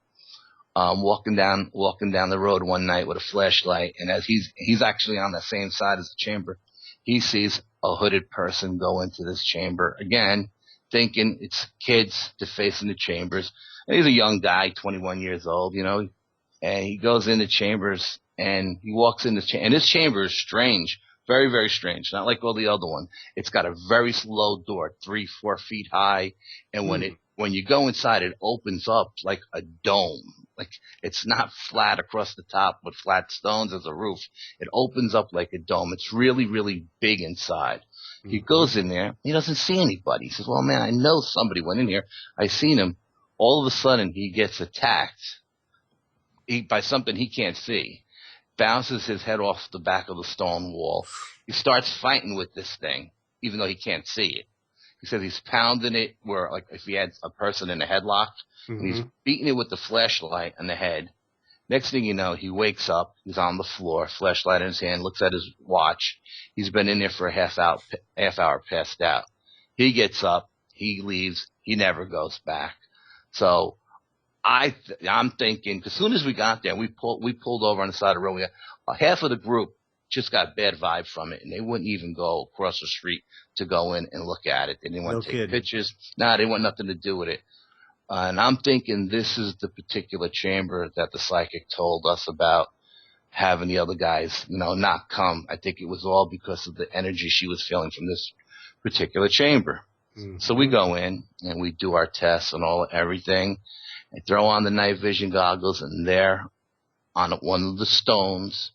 walking down the road one night with a flashlight, and as he's actually on the same side as the chamber, he sees a hooded person go into this chamber again, thinking it's kids defacing the chambers. And he's a young guy, 21 years old, and he goes into chambers and he walks in and this chamber is strange, very, very strange, not like all the other one. It's got a very slow door, 3-4 feet high, and when you go inside, it opens up like a dome. Like, it's not flat across the top with flat stones as a roof. It opens up like a dome. It's really, really big inside. Mm-hmm. He goes in there. He doesn't see anybody. He says, "Well, man, I know somebody went in here. I seen him." All of a sudden, he gets attacked by something he can't see. Bounces his head off the back of the stone wall. He starts fighting with this thing, even though he can't see it. He says he's pounding it where, like, if he had a person in a headlock, mm-hmm. and he's beating it with the flashlight on the head. Next thing you know, he wakes up. He's on the floor, flashlight in his hand, looks at his watch. He's been in there for a half hour, passed out. He gets up. He leaves. He never goes back. So I'm thinking, as soon as we got there, we pulled over on the side of the road. Half of the group just got bad vibe from it, and they wouldn't even go across the street to go in and look at it. They didn't want to take pictures. They want nothing to do with it. And I'm thinking this is the particular chamber that the psychic told us about having the other guys, not come. I think it was all because of the energy she was feeling from this particular chamber. Mm-hmm. So we go in and we do our tests and everything. I throw on the night vision goggles, and there on one of the stones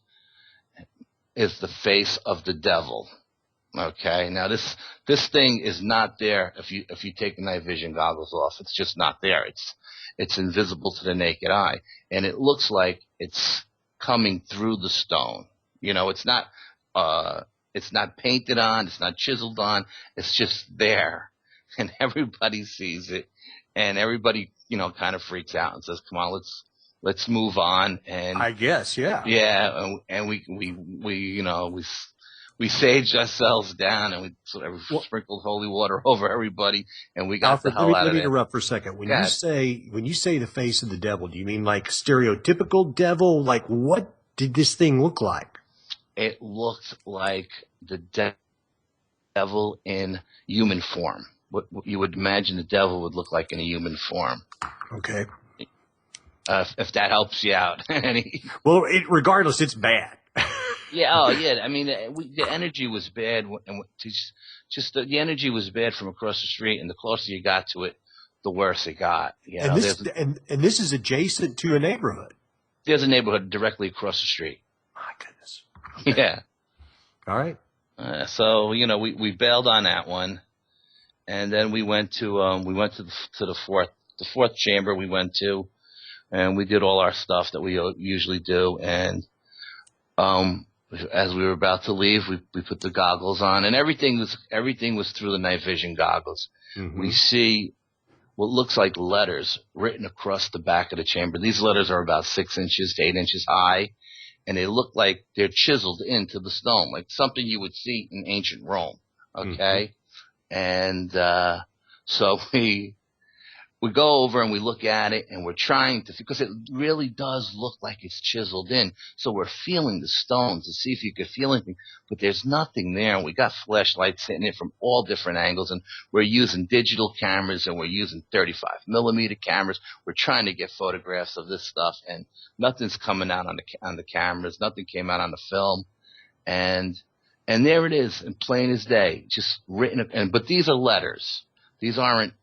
is the face of the devil. Okay. Now this thing is not there if you take the night vision goggles off. It's just not there. It's invisible to the naked eye, and it looks like it's coming through the stone. You know, it's not painted on, it's not chiseled on. It's just there, and everybody sees it, and everybody, you know, kind of freaks out and says, "Come on, let's move on." And I guess, yeah. yeah, and we you know we saged ourselves down, and we sort of Well, sprinkled holy water over everybody, and we got the Alfred, let hell me out let of me there. interrupt for a second. Go ahead. When you say the face of the devil, do you mean like stereotypical devil? Like what did this thing look like? It looked like the devil in human form. What you would imagine the devil would look like in a human form. Okay. If that helps you out. Well, regardless, it's bad. Yeah. Oh, yeah. I mean, the energy was bad, and just the energy was bad from across the street. And the closer you got to it, the worse it got. You And know, this is adjacent to a neighborhood. there's a neighborhood directly across the street. My goodness. Okay. Yeah. All right. So you know, we bailed on that one, and then we went to the fourth chamber we went to, and we did all our stuff that we usually do, and as we were about to leave, we put the goggles on, and everything was through the night vision goggles. Mm-hmm. We see what looks like letters written across the back of the chamber. These letters are about 6 inches to 8 inches high, and they look like they're chiseled into the stone, like something you would see in ancient Rome. Okay, and so we go over and we look at it, and we're trying to, because it really does look like it's chiseled in. So we're feeling the stones to see if you could feel anything, but there's nothing there. And we got flashlights hitting it from all different angles, and we're using digital cameras, and we're using 35 millimeter cameras. We're trying to get photographs of this stuff, and nothing's coming out on the cameras. Nothing came out on the film, and there it is in plain as day, just written. But these are letters. These aren't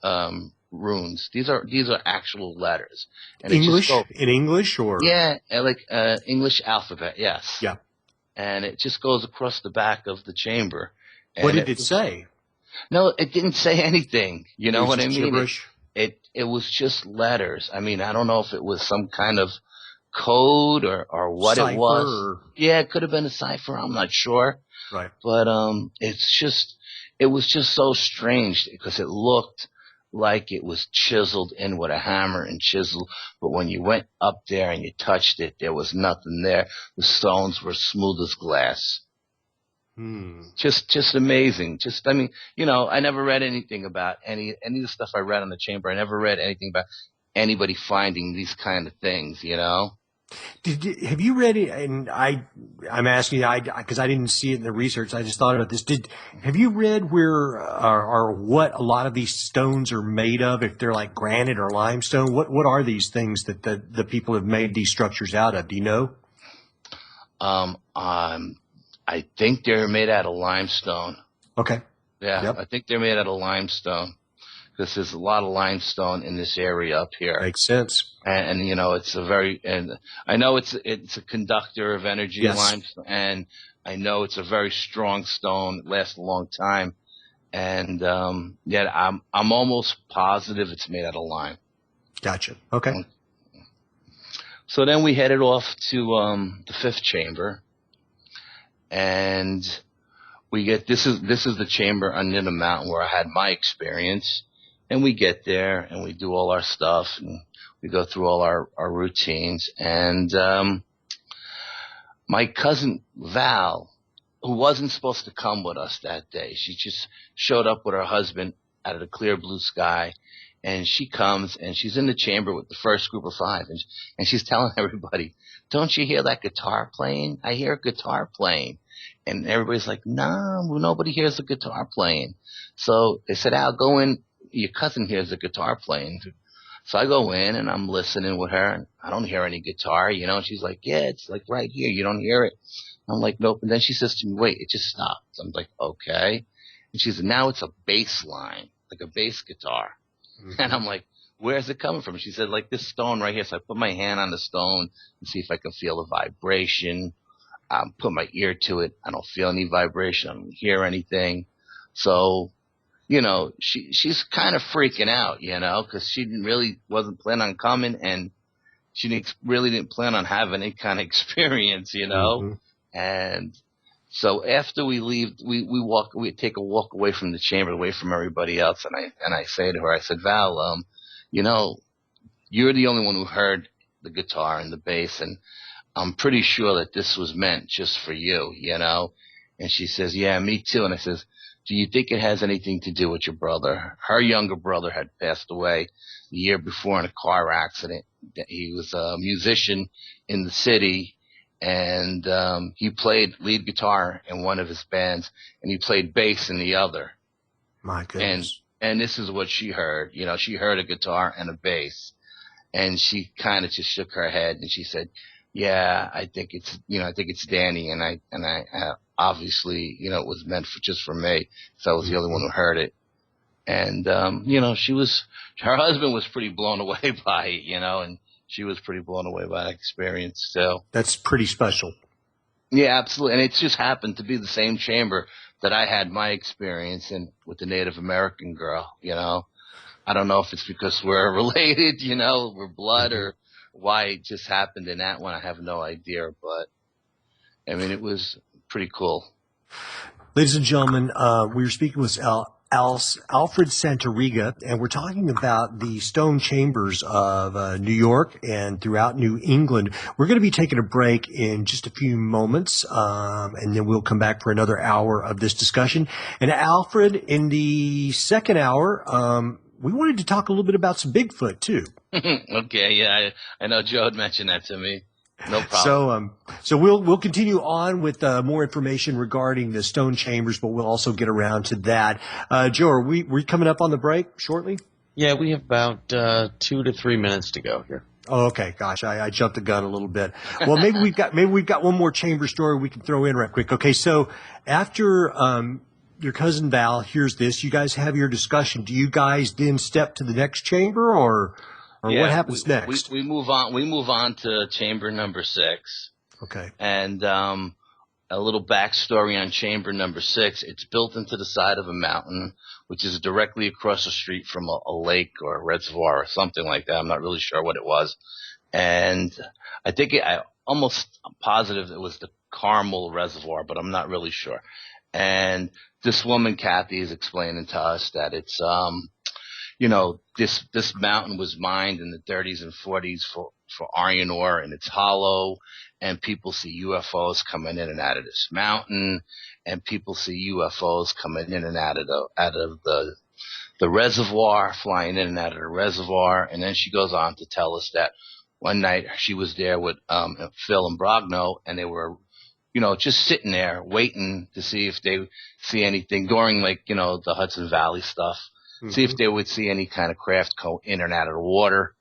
runes. These are actual letters. And English? In English or? Yeah, like English alphabet, yes. Yeah. And it just goes across the back of the chamber. And What did it say? No, it didn't say anything. You know what I mean? Gibberish? It was just letters. I mean, I don't know if it was some kind of code or what Cipher it was. Or... Yeah, it could have been a cipher. I'm not sure. Right. But it was just so strange because it looked like it was chiseled in with a hammer and chisel. But when you went up there and you touched it, there was nothing there. The stones were smooth as glass. Just amazing. I mean, you know, I never read anything about any of the stuff I read on the chamber. I never read anything about anybody finding these kind of things, you know? Have you read it? And I'm asking you, because I didn't see it in the research. I just thought about this. Have you read where or what a lot of these stones are made of? If they're like granite or limestone, what are these things that the people have made these structures out of? Do you know? I think they're made out of limestone. Okay. Yeah, yep. I think they're made out of limestone because there's a lot of limestone in this area up here. Makes sense. And you know, and I know it's a conductor of energy, yes. limestone, and I know it's a very strong stone. It lasts a long time, and yet I'm almost positive it's made out of lime. Gotcha. Okay. So then we headed off to the fifth chamber, and we get this is the chamber under the mountain where I had my experience, and we get there and we do all our stuff and we go through all our routines, and my cousin Val, who wasn't supposed to come with us that day, she just showed up with her husband out of the clear blue sky. And she comes, and she's in the chamber with the first group of 5, and she's telling everybody, "Don't you hear that guitar playing? I hear a guitar playing." And everybody's like, "No, nobody hears the guitar playing." So they said, "Al, go in. Your cousin hears the guitar playing." So I go in, and I'm listening with her, and I don't hear any guitar, you know. And she's like, "Yeah, it's like right here. You don't hear it." I'm like, "Nope." And then she says to me, "Wait, it just stopped." I'm like, "Okay." And she said, "Now it's a bass line, like a bass guitar." And I'm like, "Where's it coming from?" She said, "Like this stone right here." So I put my hand on the stone and see if I can feel the vibration. put my ear to it. I don't feel any vibration. I don't hear anything. So, she's kind of freaking out, because she wasn't planning on coming, and she really didn't plan on having any kind of experience, Mm-hmm. And so after we leave, we take a walk away from the chamber, away from everybody else, and I say to her, I said, Val, you're the only one who heard the guitar and the bass, and I'm pretty sure that this was meant just for you, And she says, yeah, me too. And I says, do you think it has anything to do with your brother? Her younger brother had passed away the year before in a car accident. He was a musician in the city, and he played lead guitar in one of his bands, and he played bass in the other. My goodness. And this is what she heard. She heard a guitar and a bass, and she kind of just shook her head, and she said, yeah, I think it's Danny, and I obviously, it was meant just for me, so I was the only one who heard it. And her husband was pretty blown away by it, and she was pretty blown away by that experience. So that's pretty special. Yeah, absolutely. And it just happened to be the same chamber that I had my experience in with the Native American girl, I don't know if it's because we're related, we're blood, or why it just happened in that one. I have no idea, but I mean, it was pretty cool. Ladies and gentlemen, we were speaking with Alfred Santariga, and we're talking about the stone chambers of New York and throughout New England. We're going to be taking a break in just a few moments, and then we'll come back for another hour of this discussion. And Alfred, in the second hour, we wanted to talk a little bit about some Bigfoot too. Okay, yeah, I know Joe had mentioned that to me. No problem. So we'll continue on with more information regarding the stone chambers, but we'll also get around to that. Joe, are we coming up on the break shortly? Yeah, we have about 2 to 3 minutes to go here. Oh, okay. Gosh, I jumped the gun a little bit. Well, maybe we've got one more chamber story we can throw in right quick. Okay, so after your cousin Val hears this, you guys have your discussion. Do you guys then step to the next chamber, or what happens next? We move on. We move on to chamber number 6. Okay. And a little backstory on chamber number 6. It's built into the side of a mountain, which is directly across the street from a lake or a reservoir or something like that. I'm not really sure what it was. And I'm almost positive it was the Carmel Reservoir, but I'm not really sure. And this woman, Kathy, is explaining to us that it's this mountain was mined in the 30s and 40s for iron ore, and it's hollow, and people see UFOs coming in and out of this mountain, and people see UFOs coming in and out of the reservoir, flying in and out of the reservoir. And then she goes on to tell us that one night she was there with Phil and Brogno, and they were just sitting there waiting to see if they see anything during the Hudson Valley stuff. See if they would see any kind of craft go in and out of the water.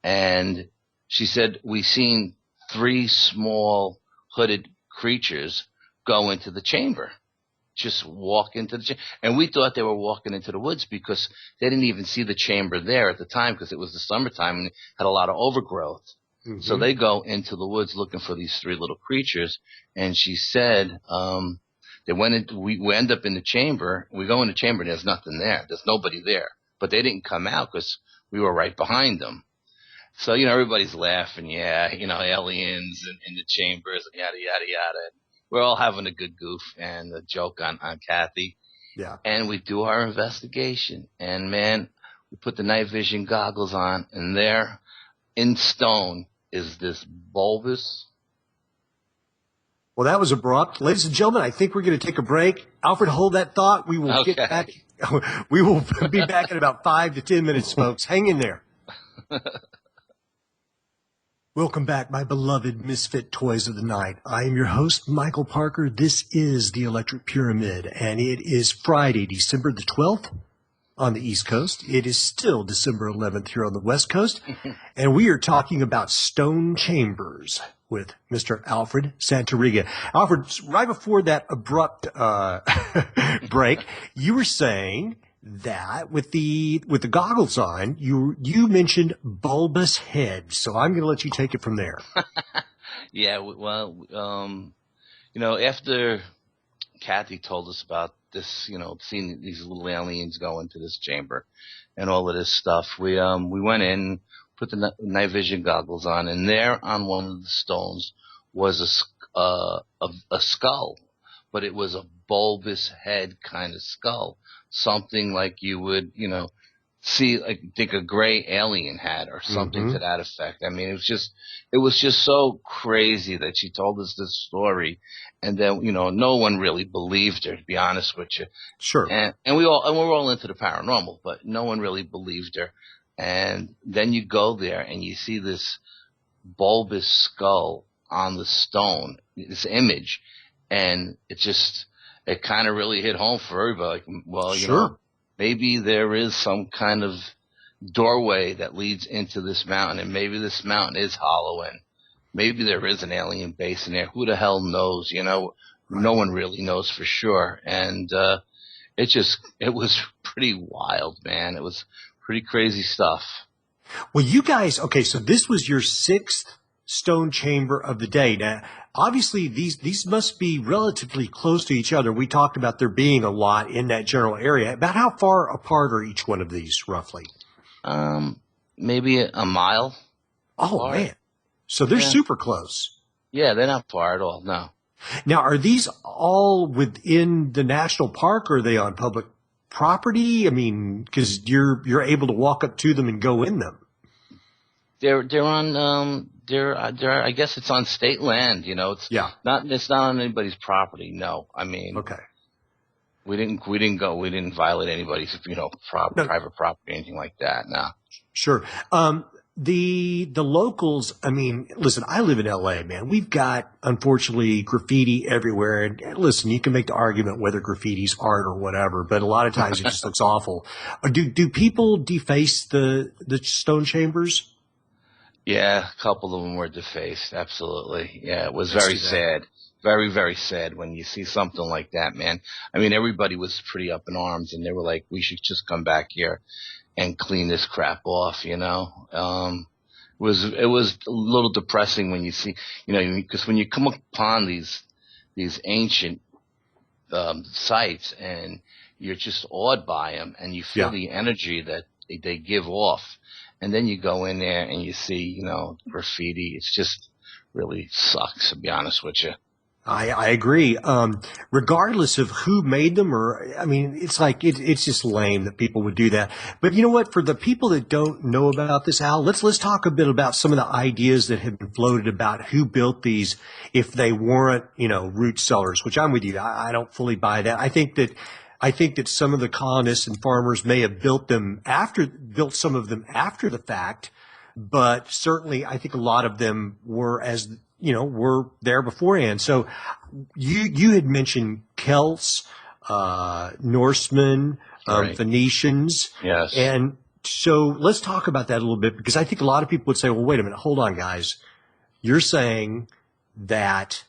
And she said, we seen 3 small hooded creatures go into the chamber, just walk into the chamber. And we thought they were walking into the woods because they didn't even see the chamber there at the time, because it was the summertime and it had a lot of overgrowth. So they go into the woods looking for these 3 little creatures. And she said, we end up in the chamber. We go in the chamber and there's nothing there. There's nobody there. But they didn't come out because we were right behind them. So, everybody's laughing. Yeah, aliens in the chambers and yada, yada, yada. And we're all having a good goof and a joke on Kathy. Yeah. And we do our investigation. And, man, we put the night vision goggles on, and there in stone is this bulbous. Well, that was abrupt. Ladies and gentlemen, I think we're going to take a break. Alfred, hold that thought. We will get back. We will be back in about 5 to 10 minutes, folks. Hang in there. Welcome back, my beloved Misfit Toys of the Night. I am your host, Michael Parker. This is the Electric Pyramid, and it is Friday, December the 12th on the East Coast. It is still December 11th here on the West Coast, and we are talking about stone chambers with Mr. Alfred Santariga. Alfred, right before that abrupt break, you were saying that with the goggles on, you mentioned bulbous head. So I'm going to let you take it from there. Yeah, well, After Kathy told us about this, seeing these little aliens go into this chamber and all of this stuff, we went in, put the night vision goggles on, and there on one of the stones was a skull, but it was a bulbous head kind of skull, something like you would, see, like, think a gray alien had or something to that effect. I mean, it was just so crazy that she told us this story, and then, no one really believed her, to be honest with you. Sure. And we're all into the paranormal, but no one really believed her. And then you go there and you see this bulbous skull on the stone, this image, and it kind of really hit home for everybody. Like, well, Sure. Maybe there is some kind of doorway that leads into this mountain, and maybe this mountain is hollow, and maybe there is an alien base in there. Who the hell knows? No one really knows for sure. And it was pretty wild, man. It was pretty crazy stuff. Well, you guys, okay, so this was your sixth stone chamber of the day. Now, obviously, these must be relatively close to each other. We talked about there being a lot in that general area. About how far apart are each one of these, roughly? Maybe a mile. Oh, apart. Man. So they're super close. Yeah, they're not far at all, no. Now, are these all within the national park, or are they on public property? I mean, because you're able to walk up to them and go in them. They're on I guess it's on state land. It's not on anybody's property. No, I mean, okay. We didn't violate anybody's private property, anything like that. No. Sure. The locals, I mean, listen, I live in LA, man. We've got, unfortunately, graffiti everywhere. And listen, you can make the argument whether graffiti's art or whatever, but a lot of times it just looks awful. Do people deface the stone chambers? Yeah, a couple of them were defaced. Absolutely. Yeah, it was very sad. Very, very sad when you see something like that, man. I mean, everybody was pretty up in arms, and they were like, we should just come back here and clean this crap off, It was a little depressing when you see, because when you come upon these ancient sites, and you're just awed by them, and you feel the energy that they give off, and then you go in there and you see, graffiti. It's just really sucks, to be honest with you. I agree. Regardless of who made them, it's like it's just lame that people would do that. But you know what? For the people that don't know about this, Al, let's talk a bit about some of the ideas that have been floated about who built these, if they weren't, root cellars. Which I'm with you. I don't fully buy that. I think that some of the colonists and farmers may have built some of them after the fact, but certainly I think a lot of them were were there beforehand. So you had mentioned Celts, Norsemen, Phoenicians. Yes. And so let's talk about that a little bit, because I think a lot of people would say, well, wait a minute, hold on, guys. You're saying that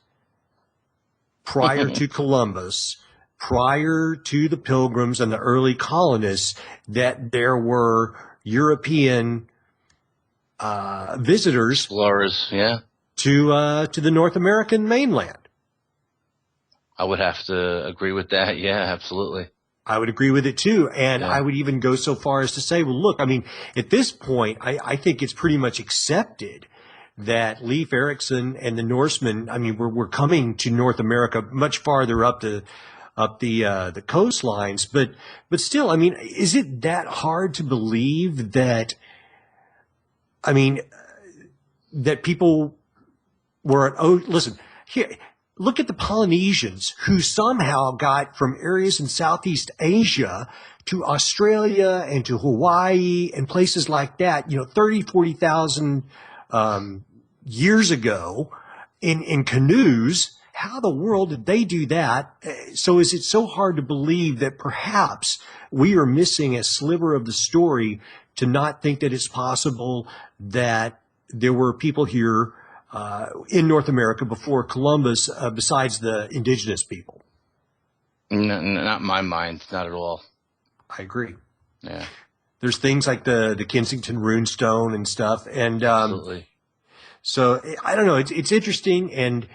prior to Columbus, prior to the Pilgrims and the early colonists, that there were European visitors, explorers, to the North American mainland. I would have to agree with that. Yeah, absolutely. I would agree with it too. And I would even go so far as to say, well, look, I mean, at this point, I think it's pretty much accepted that Leif Erikson and the Norsemen, I mean, we're coming to North America much farther up the coastlines, but still, I mean, is it that hard to believe that, I mean, that people listen, here, look at the Polynesians who somehow got from areas in Southeast Asia to Australia and to Hawaii and places like that, 30, 40,000 years ago in canoes. How the world did they do that? So is it so hard to believe that perhaps we are missing a sliver of the story to not think that it's possible that there were people here in North America before Columbus, besides the indigenous people? Not in my mind, not at all. I agree. Yeah. There's things like the Kensington runestone and stuff, and absolutely. So I don't know. It's interesting, and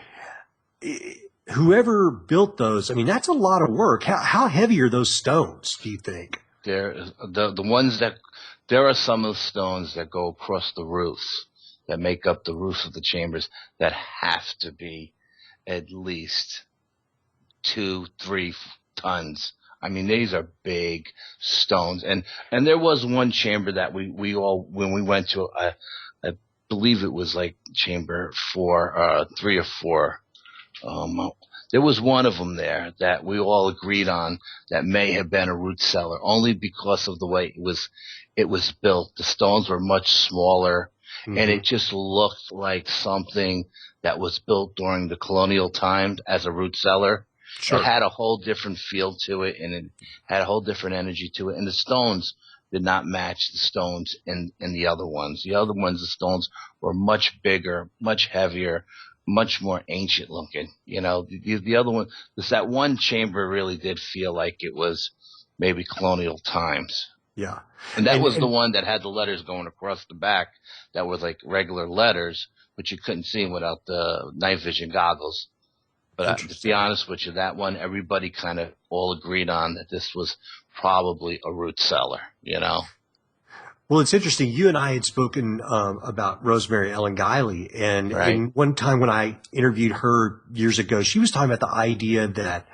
whoever built those, I mean, that's a lot of work. How heavy are those stones, do you think? The ones that there are some of the stones that go across the roofs that make up the roofs of the chambers that have to be at least 2-3 tons. I mean, these are big stones, and there was one chamber that we all, when we went to, I believe it was like chamber 3 or 4. There was one of them there that we all agreed on that may have been a root cellar, only because of the way it was built. The stones were much smaller, and it just looked like something that was built during the colonial times as a root cellar. Sure. It had a whole different feel to it, and it had a whole different energy to it. And the stones did not match the stones in the other ones. The other ones, the stones were much bigger, much heavier, much more ancient looking. You know, the other one, that one chamber really did feel like it was maybe colonial times. Yeah. And that was the one that had the letters going across the back that were like regular letters, but you couldn't see them without the night vision goggles. But to be honest with you, that one, everybody kind of all agreed on that this was probably a root cellar, you know? Well, it's interesting. You and I had spoken about Rosemary Ellen Guiley, and one time when I interviewed her years ago, she was talking about the idea that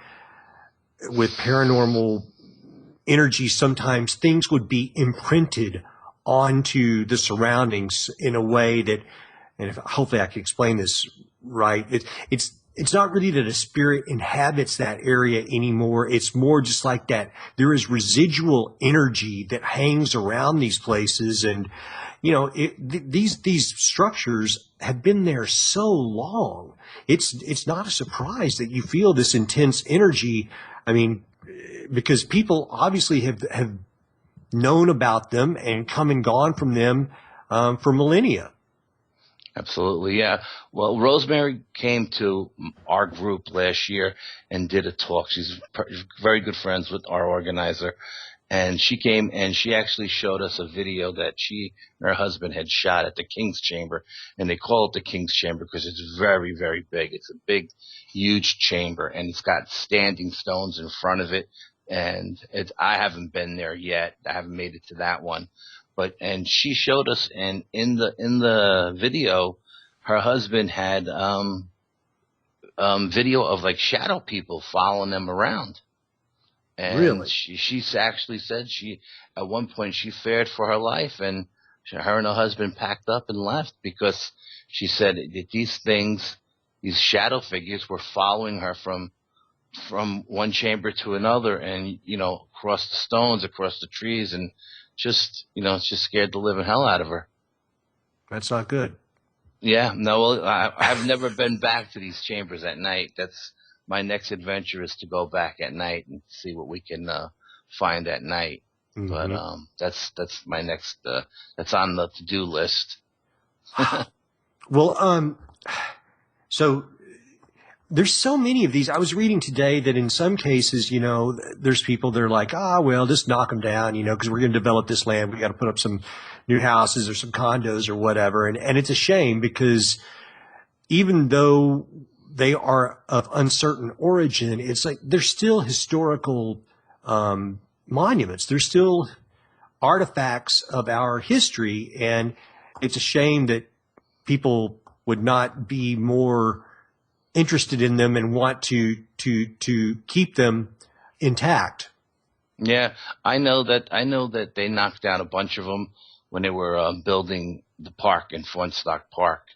with paranormal energy, sometimes things would be imprinted onto the surroundings in a way that, and hopefully I can explain this right, it's not really that a spirit inhabits that area anymore. It's more just like that. There is residual energy that hangs around these places. And, you know, these structures have been there so long. It's not a surprise that you feel this intense energy. I mean, because people obviously have known about them and come and gone from them, for millennia. Absolutely, yeah. Well, Rosemary came to our group last year and did a talk. She's very good friends with our organizer. And she came and she actually showed us a video that she and her husband had shot at the King's Chamber. And they call it the King's Chamber because it's very, very big. It's a big, huge chamber, and it's got standing stones in front of it. And I haven't been there yet. I haven't made it to that one. And she showed us, and in the video, her husband had video of like shadow people following them around. And really? She actually said at one point she feared for her life, and her and her husband packed up and left because she said that these shadow figures were following her from one chamber to another, and you know, across the stones, across the trees, and just, you know, it's just scared the living hell out of her. That's not good. Yeah, no, I've never been back to these chambers at night. That's my next adventure, is to go back at night and see what we can find at night. But that's my next. That's on the to-do list. Well, so there's so many of these. I was reading today that in some cases, you know, there's people, they're like, well, just knock them down, you know, because we're going to develop this land. We got to put up some new houses or some condos or whatever. And it's a shame because even though they are of uncertain origin, it's like they're still historical monuments. They're still artifacts of our history. And it's a shame that people would not be more interested in them and want to keep them intact. Yeah, I know that they knocked down a bunch of them when they were building the park in Fonsstock Park.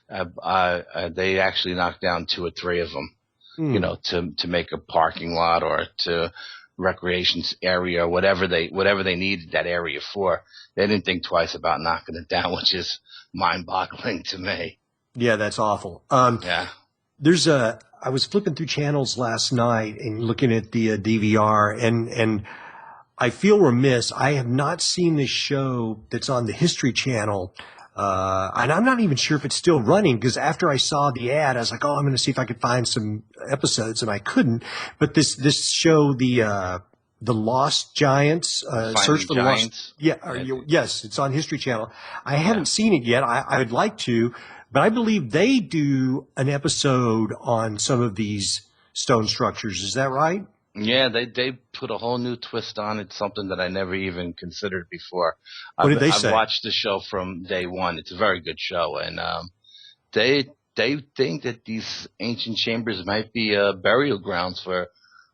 They actually knocked down 2 or 3 of them, you know, to make a parking lot or to recreation area or whatever they needed that area for. They didn't think twice about knocking it down, which is mind-boggling to me. Yeah, that's awful. Yeah. I was flipping through channels last night and looking at the DVR, and I feel remiss. I have not seen this show that's on the History Channel, and I'm not even sure if it's still running, because after I saw the ad, I was like, I'm going to see if I could find some episodes, and I couldn't. But this show, the Lost Giants, Search for the Lost. Yeah, yes, it's on History Channel. I haven't seen it yet. I would like to. But I believe they do an episode on some of these stone structures. Is that right? Yeah, they put a whole new twist on it, something that I never even considered before. What did they I've say? watched the show from day one. It's a very good show, and they think that these ancient chambers might be burial grounds for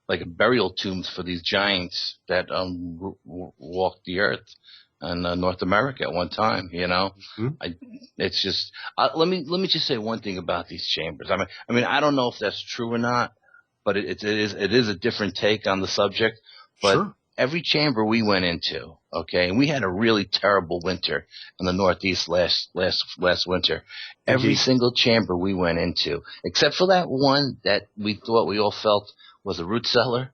like burial tombs for these giants that walked the earth in North America at one time. It's just let me just say one thing about these chambers. I mean, I don't know if that's true or not, but it is a different take on the subject. But Sure. every chamber we went into, okay, and we had a really terrible winter in the Northeast last winter. Every Indeed. single chamber we went into, except for that one that we all felt was a root cellar,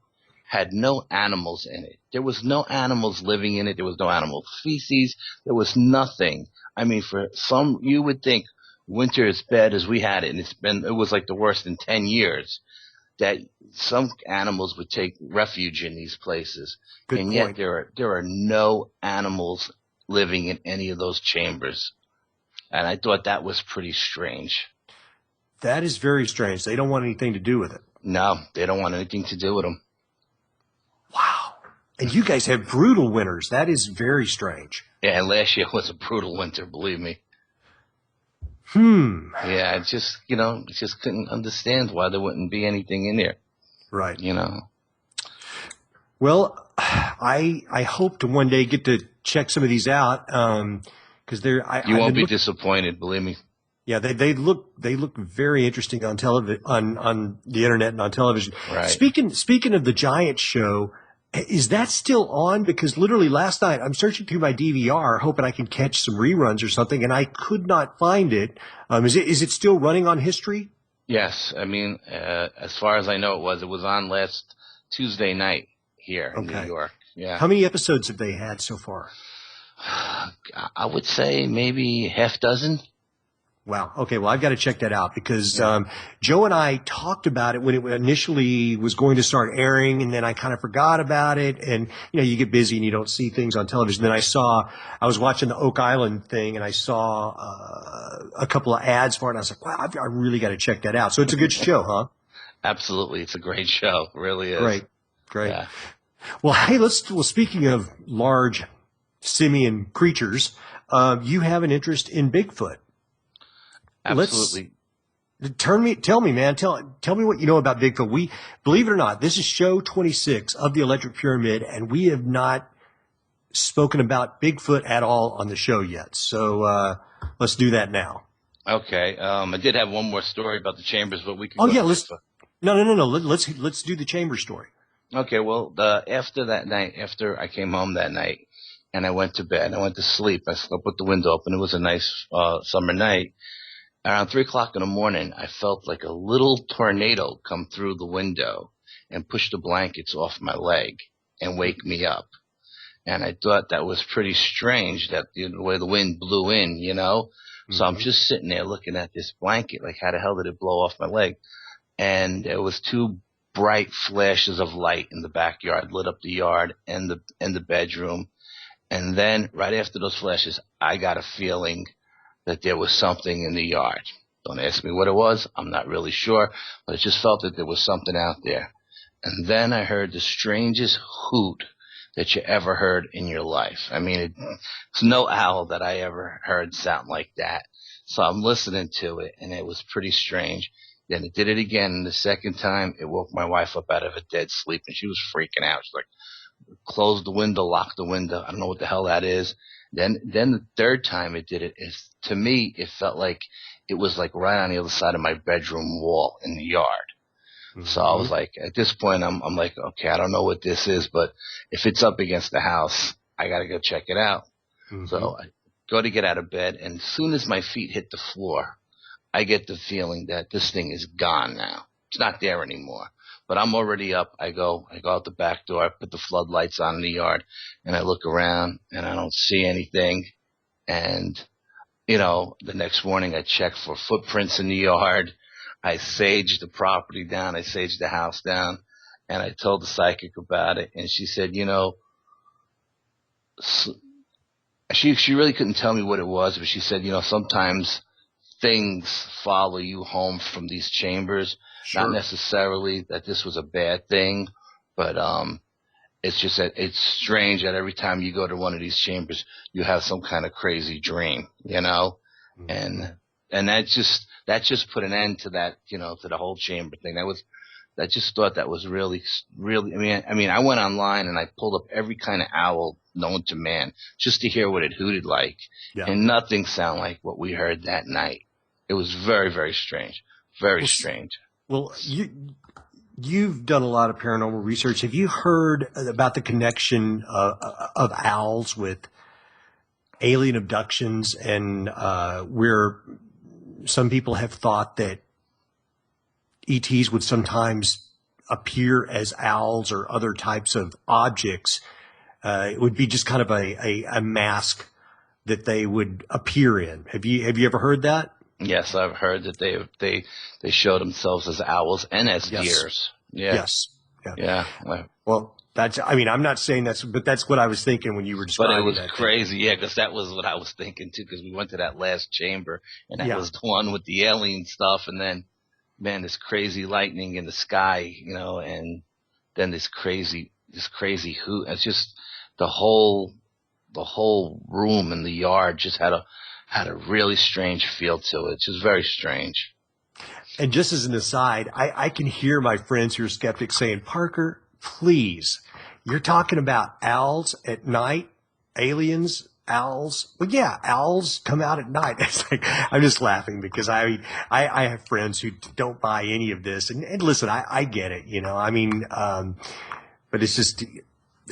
had no animals in it. There was no animals living in it. There was no animal feces. There was nothing. I mean, for some, you would think winter as bad as we had it, and it was like the worst in 10 years, that some animals would take refuge in these places. Good and point. Yet there are no animals living in any of those chambers. And I thought that was pretty strange. That is very strange. They don't want anything to do with it. No, they don't want anything to do with them. Wow. And you guys have brutal winters. That is very strange. Yeah, and last year was a brutal winter, believe me. Yeah, I just, just couldn't understand why there wouldn't be anything in there. Right. Well, I hope to one day get to check some of these out. Cause you won't be disappointed, believe me. Yeah, they look very interesting on television, on the internet and on television. Right. Speaking of the Giant show, is that still on? Because literally last night I'm searching through my DVR hoping I can catch some reruns or something, and I could not find it. Is it still running on History? Yes. I mean, as far as I know, it was on last Tuesday night here in New York. Yeah. How many episodes have they had so far? I would say maybe half dozen. Wow. Okay. Well, I've got to check that out because Joe and I talked about it when it initially was going to start airing, and then I kind of forgot about it. And you get busy and you don't see things on television. Then I was watching the Oak Island thing, and I saw a couple of ads for it, and I was like, wow, I really got to check that out. So it's a good show, huh? Absolutely, it's a great show. It really is. Great. Yeah. Well, hey, speaking of large simian creatures, you have an interest in Bigfoot. Absolutely. Tell me, man. Tell me what you know about Bigfoot. We, believe it or not, this is show 26 of the Electric Pyramid, and we have not spoken about Bigfoot at all on the show yet. So let's do that now. Okay. I did have one more story about the chambers, but we can. No. Let's do the chamber story. Okay. Well, after that night, after I came home that night, and I went to bed, I went to sleep. I slept with the window open. It was a nice summer night. Around 3:00 in the morning, I felt like a little tornado come through the window and push the blankets off my leg and wake me up. And I thought that was pretty strange, that the way the wind blew in, So I'm just sitting there looking at this blanket, like how the hell did it blow off my leg? And there was two bright flashes of light in the backyard, lit up the yard and the bedroom. And then right after those flashes, I got a feeling that there was something in the yard. Don't ask me what it was. I'm not really sure, but I just felt that there was something out there. And then I heard the strangest hoot that you ever heard in your life. I mean, it's no owl that I ever heard sound like that. So I'm listening to it, and it was pretty strange. Then it did it again, and the second time, it woke my wife up out of a dead sleep, and she was freaking out. She's like, close the window, lock the window. I don't know what the hell that is. Then the third time it did it, to me, it felt like it was like right on the other side of my bedroom wall in the yard. Mm-hmm. So I was like, at this point, I'm like, okay, I don't know what this is, but if it's up against the house, I got to go check it out. Mm-hmm. So I go to get out of bed, and as soon as my feet hit the floor, I get the feeling that this thing is gone now. It's not there anymore. But I'm already up. I go out the back door, I put the floodlights on in the yard, and I look around, and I don't see anything. And, the next morning I check for footprints in the yard. I saged the property down. I saged the house down. And I told the psychic about it. And she said, she really couldn't tell me what it was, but she said, sometimes things follow you home from these chambers. Sure. Not necessarily that this was a bad thing, but it's just that it's strange that every time you go to one of these chambers, you have some kind of crazy dream, you know, Mm-hmm. and that just put an end to that, you know, to the whole chamber thing. I just thought that was really, really. I mean, I went online and I pulled up every kind of owl known to man just to hear what it hooted like, Yeah. and nothing sounded like what we heard that night. It was very, very strange, very strange. Well, you've done a lot of paranormal research. Have you heard about the connection of owls with alien abductions, and where some people have thought that ETs would sometimes appear as owls or other types of objects? It would be just kind of a mask that they would appear in. Have you ever heard that? Yes, I've heard that they show themselves as owls and as Yes. deers. Yeah. Yes. Yeah. Well, I'm not saying but that's what I was thinking when you were But describing it was that. crazy, yeah, because that was what I was thinking too. Because we went to that last chamber, and that Yeah. was the one with the alien stuff, and then, man, this crazy lightning in the sky, you know, and then this crazy hoot. It's just the whole room and the yard just had a really strange feel to it. Just very strange. And just as an aside, I can hear my friends who are skeptics saying, Parker, please, you're talking about owls at night, aliens, owls. Well, yeah, owls come out at night. It's like, I'm just laughing because I have friends who don't buy any of this. And listen, I get it, you know, I mean, but it's just,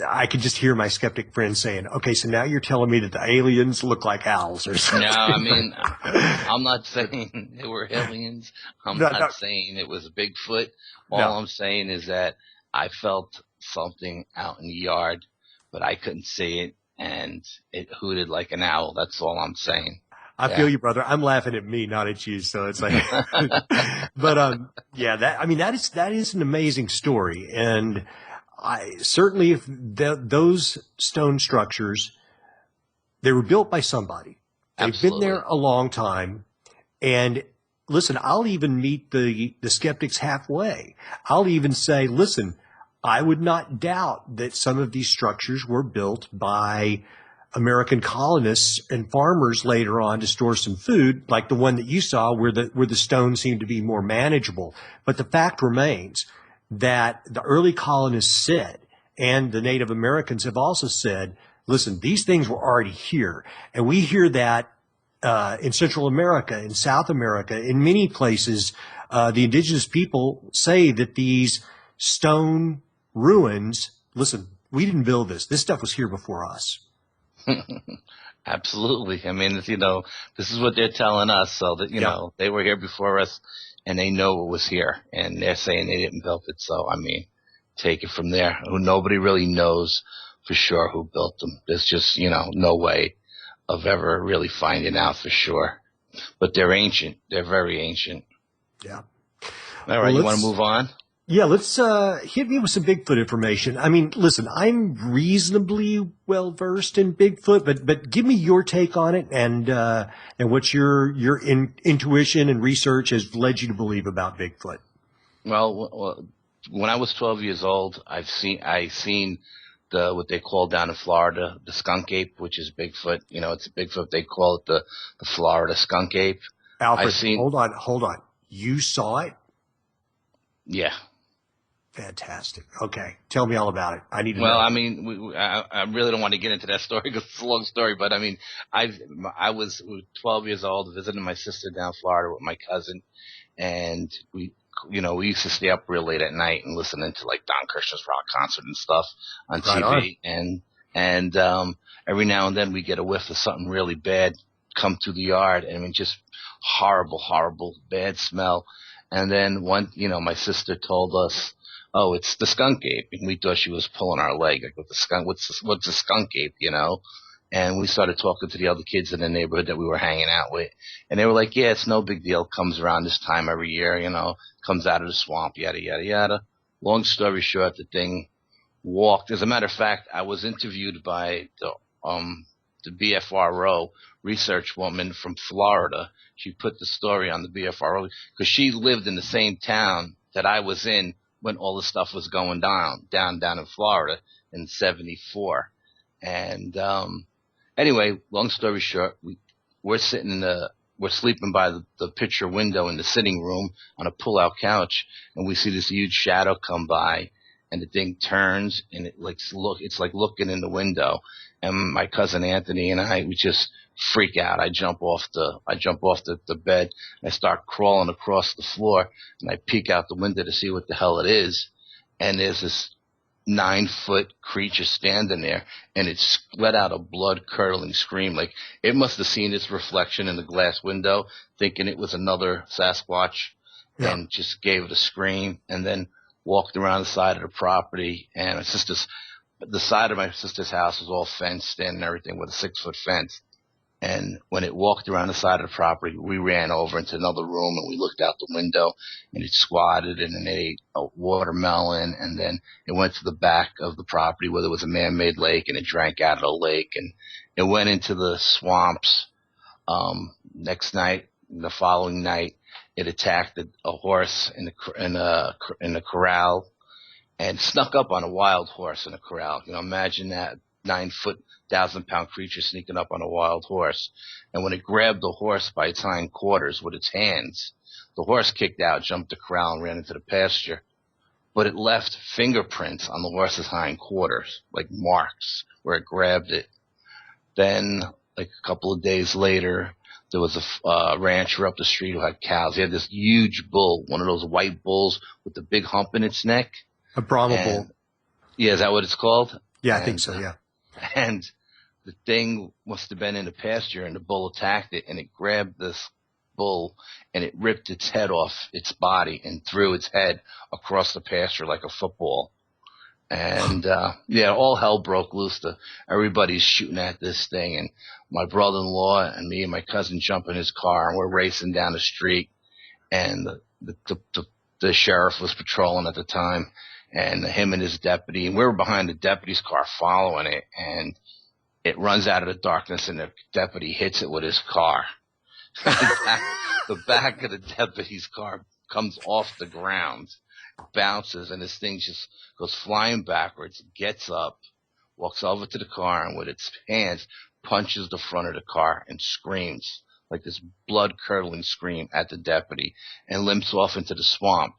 I can just hear my skeptic friends saying, okay, so now you're telling me that the aliens look like owls or something. No, I mean, I'm not saying they were aliens. I'm not saying it was Bigfoot. All I'm saying is that I felt something out in the yard, but I couldn't see it, and it hooted like an owl. That's all I'm saying. I feel you, brother. I'm laughing at me, not at you. So it's like, but yeah, that is an amazing story, and I certainly, if those stone structures, they were built by somebody. They've Absolutely. been there a long time. And listen, I'll even meet the skeptics halfway. I'll even say, listen, I would not doubt that some of these structures were built by American colonists and farmers later on to store some food, like the one that you saw where the stones seemed to be more manageable. But the fact remains that the early colonists said, and the Native Americans have also said, listen, these things were already here. And we hear that in Central America, in South America, in many places, the indigenous people say that these stone ruins, listen, we didn't build this. This stuff was here before us. Absolutely. I mean, you know, this is what they're telling us. So that, you know, they were here before us, and they know it was here, and they're saying they didn't build it. So, I mean, take it from there. Nobody really knows for sure who built them. There's just, you know, no way of ever really finding out for sure. But they're ancient. They're very ancient. Yeah. All right. You want to move on? Yeah, let's hit me with some Bigfoot information. I mean, listen, I'm reasonably well versed in Bigfoot, but give me your take on it and what your intuition and research has led you to believe about Bigfoot. Well, when I was 12 years old, I seen what they call down in Florida the skunk ape, which is Bigfoot. You know, it's a Bigfoot. They call it the Florida skunk ape. Alfred, hold on. You saw it? Yeah. Fantastic. Okay. Tell me all about it. I need to know. Well, I mean, I really don't want to get into that story because it's a long story, but I mean, I was 12 years old visiting my sister down in Florida with my cousin, and we used to stay up real late at night and listening to like Don Kirshner's rock concert and stuff on TV. And every now and then we get a whiff of something really bad come through the yard. I mean, just horrible, horrible, bad smell. And then my sister told us, oh, it's the skunk ape. And we thought she was pulling our leg. Like, what's a skunk ape, you know? And we started talking to the other kids in the neighborhood that we were hanging out with. And they were like, yeah, it's no big deal. It comes around this time every year, you know, comes out of the swamp, yada, yada, yada. Long story short, the thing walked. As a matter of fact, I was interviewed by the BFRO research woman from Florida. She put the story on the BFRO because she lived in the same town that I was in when all the stuff was going down in Florida in '74. And anyway, long story short, we're sleeping by the picture window in the sitting room on a pull-out couch, and we see this huge shadow come by, and the thing turns, and it's like looking in the window, and my cousin Anthony and we just freak out. I jump off the bed, and I start crawling across the floor, and I peek out the window to see what the hell it is, and there's this 9-foot creature standing there, and it let out a blood-curdling scream. Like, it must have seen its reflection in the glass window, thinking it was another Sasquatch, and just gave it a scream, and then walked around the side of the property. And the side of my sister's house was all fenced in and everything with a 6-foot fence. And when it walked around the side of the property, we ran over into another room, and we looked out the window, and it squatted and it ate a watermelon, and then it went to the back of the property where there was a man-made lake, and it drank out of the lake, and it went into the swamps. Next night, the following night, it attacked a horse in the corral, and snuck up on a wild horse in a corral. You know, imagine that 9-foot, 1,000-pound creature sneaking up on a wild horse. And when it grabbed the horse by its hind quarters with its hands, the horse kicked out, jumped the corral, and ran into the pasture. But it left fingerprints on the horse's hind quarters, like marks where it grabbed it. Then, like a couple of days later, there was a rancher up the street who had cows. He had this huge bull, one of those white bulls with the big hump in its neck. A Brahma bull. Yeah, is that what it's called? Yeah, I think so, yeah. And the thing must have been in the pasture, and the bull attacked it, and it grabbed this bull, and it ripped its head off its body and threw its head across the pasture like a football. And all hell broke loose. Everybody's shooting at this thing, and my brother-in-law and me and my cousin jump in his car, and we're racing down the street, and the sheriff was patrolling at the time, and him and his deputy, and we were behind the deputy's car following it, and it runs out of the darkness, and the deputy hits it with his car. The back of the deputy's car comes off the ground, bounces, and this thing just goes flying backwards, gets up, walks over to the car, and with its hands punches the front of the car and screams, like this blood-curdling scream at the deputy, and limps off into the swamp.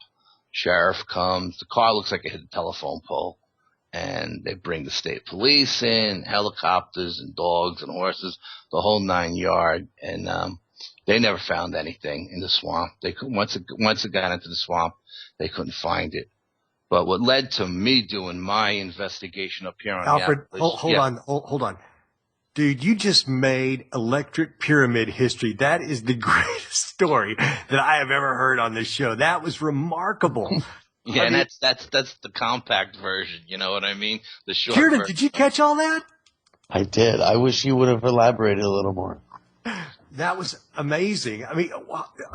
Sheriff comes. The car looks like it hit a telephone pole. And they bring the state police in, helicopters and dogs and horses, the whole 9 yards. And they never found anything in the swamp. Once it got into the swamp, they couldn't find it. But what led to me doing my investigation up here on Alfred, the hold on. Dude, you just made electric pyramid history. That is the greatest story that I have ever heard on this show. That was remarkable. Yeah, and that's the compact version. You know what I mean? The short Kieran, version. did you catch all that? I did. I wish you would have elaborated a little more. That was amazing. I mean,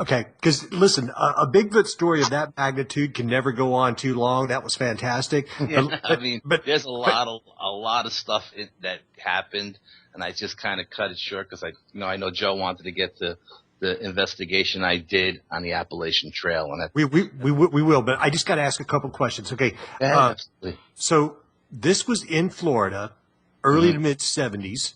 okay, because listen, a Bigfoot story of that magnitude can never go on too long. That was fantastic. Yeah, but there's a lot of stuff that happened, and I just kind of cut it short because I know Joe wanted to get to the investigation I did on the Appalachian Trail, and we will. But I just got to ask a couple questions. Okay, absolutely. So this was in Florida, early to mid 70s.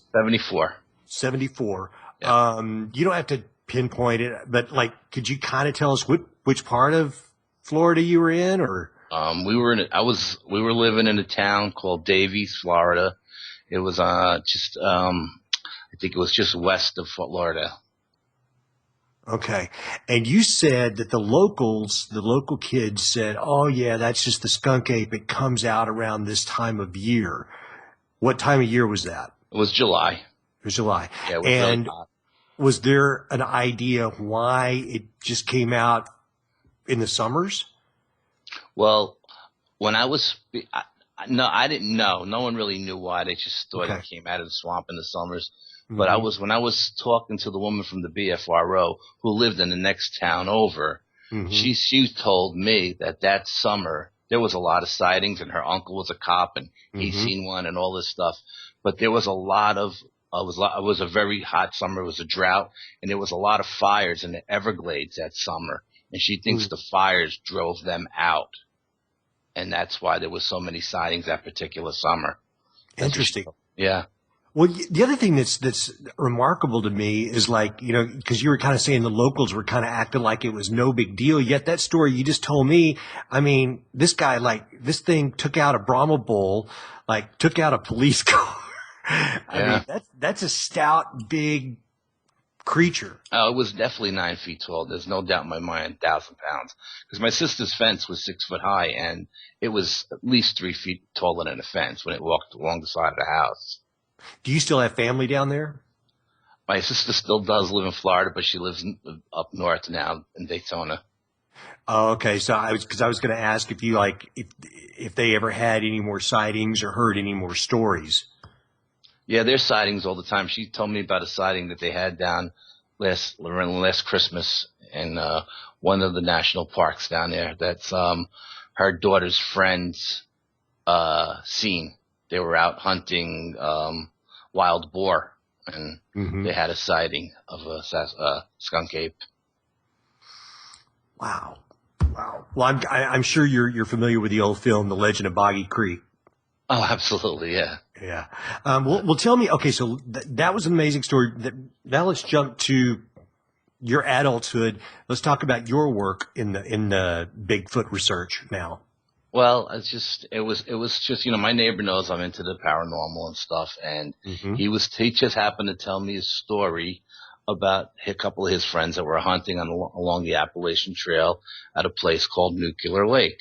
74. Yeah. You don't have to pinpoint it, but could you kind of tell us which part of Florida you were in, or? We were living in a town called Davies, Florida. It was I think it was just west of Fort Lauderdale. Okay. And you said that the local kids said, "Oh yeah, that's just the skunk ape. It comes out around this time of year." What time of year was that? It was July. It was July. Yeah, it was and really hot. Was there an idea why it just came out in the summers? Well, when I didn't know. No one really knew why. They just thought it came out of the swamp in the summers. Mm-hmm. But when I was talking to the woman from the BFRO who lived in the next town over, mm-hmm. she told me that summer there was a lot of sightings, and her uncle was a cop, and mm-hmm. he seen one and all this stuff. But there was a lot of It was a very hot summer. It was a drought, and there was a lot of fires in the Everglades that summer. And she thinks Mm, the fires drove them out, and that's why there was so many sightings that particular summer. That's what she interesting. told. Yeah, Well, the other thing that's remarkable to me is like, because you were kind of saying the locals were kind of acting like it was no big deal. Yet that story you just told me, I mean, this guy, like, this thing took out a Brahma bull, like, took out a police car. I yeah. mean, that's a stout, big creature. It was definitely 9 feet tall. There's no doubt in my mind, 1,000 pounds. Because my sister's fence was 6 foot high, and it was at least 3 feet taller than a fence when it walked along the side of the house. Do you still have family down there? My sister still does live in Florida, but she lives up north now in Daytona. Oh, okay. So because I was going to ask if you like, if they ever had any more sightings or heard any more stories. Yeah, there's sightings all the time. She told me about a sighting that they had down last Christmas in one of the national parks down there. That's her daughter's friend's scene. They were out hunting wild boar, and Hmm. they had a sighting of a skunk ape. Wow. Wow. Well, I'm sure you're familiar with the old film, The Legend of Boggy Creek. Oh, absolutely, yeah. Yeah. Well, tell me. Okay, so that was an amazing story. Now let's jump to your adulthood. Let's talk about your work in the Bigfoot research now. Well, it was just, my neighbor knows I'm into the paranormal and stuff, and Hmm. he just happened to tell me a story about a couple of his friends that were hunting along the Appalachian Trail at a place called Nuclear Lake,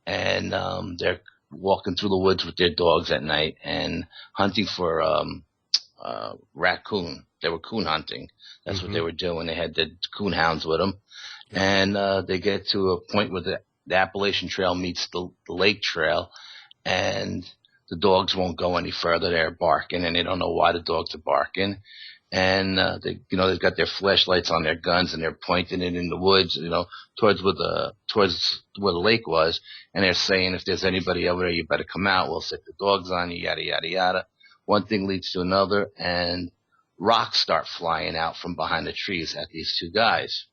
and they're walking through the woods with their dogs at night and hunting for raccoon. They were coon hunting. That's what Hmm. they were doing. They had the coon hounds with them, Yeah. and they get to a point where the Appalachian Trail meets the lake trail, and the dogs won't go any further. They're barking, and they don't know why the dogs are barking. And they've got their flashlights on their guns, and they're pointing it in the woods, towards where the lake was, and they're saying, if there's anybody over there, you better come out. We'll set the dogs on you, yada yada yada. One thing leads to another, and rocks start flying out from behind the trees at these two guys.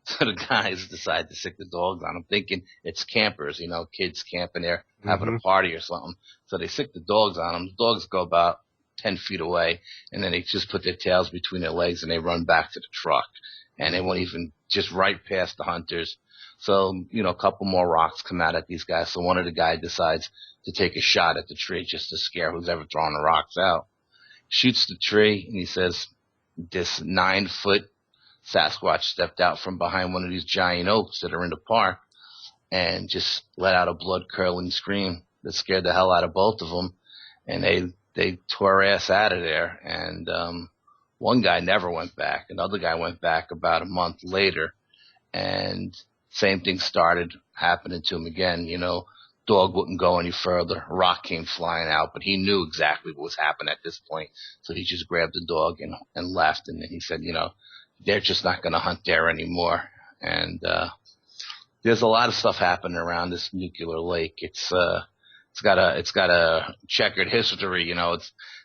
So the guys decide to sick the dogs on them, thinking it's campers, kids camping there, having a Hmm. party or something. So they sick the dogs on them. The dogs go about 10 feet away, and then they just put their tails between their legs and they run back to the truck. And they won't even, just right past the hunters. So, a couple more rocks come out at these guys. So one of the guys decides to take a shot at the tree just to scare who's ever throwing the rocks out. Shoots the tree, and he says, this 9 foot Sasquatch stepped out from behind one of these giant oaks that are in the park and just let out a blood curdling scream that scared the hell out of both of them. And they tore ass out of there. And one guy never went back. Another guy went back about a month later, and same thing started happening to him again. Dog wouldn't go any further. Rock came flying out, but he knew exactly what was happening at this point. So he just grabbed the dog and left. And then he said, they're just not going to hunt there anymore. And there's a lot of stuff happening around this nuclear lake. It's got a checkered history.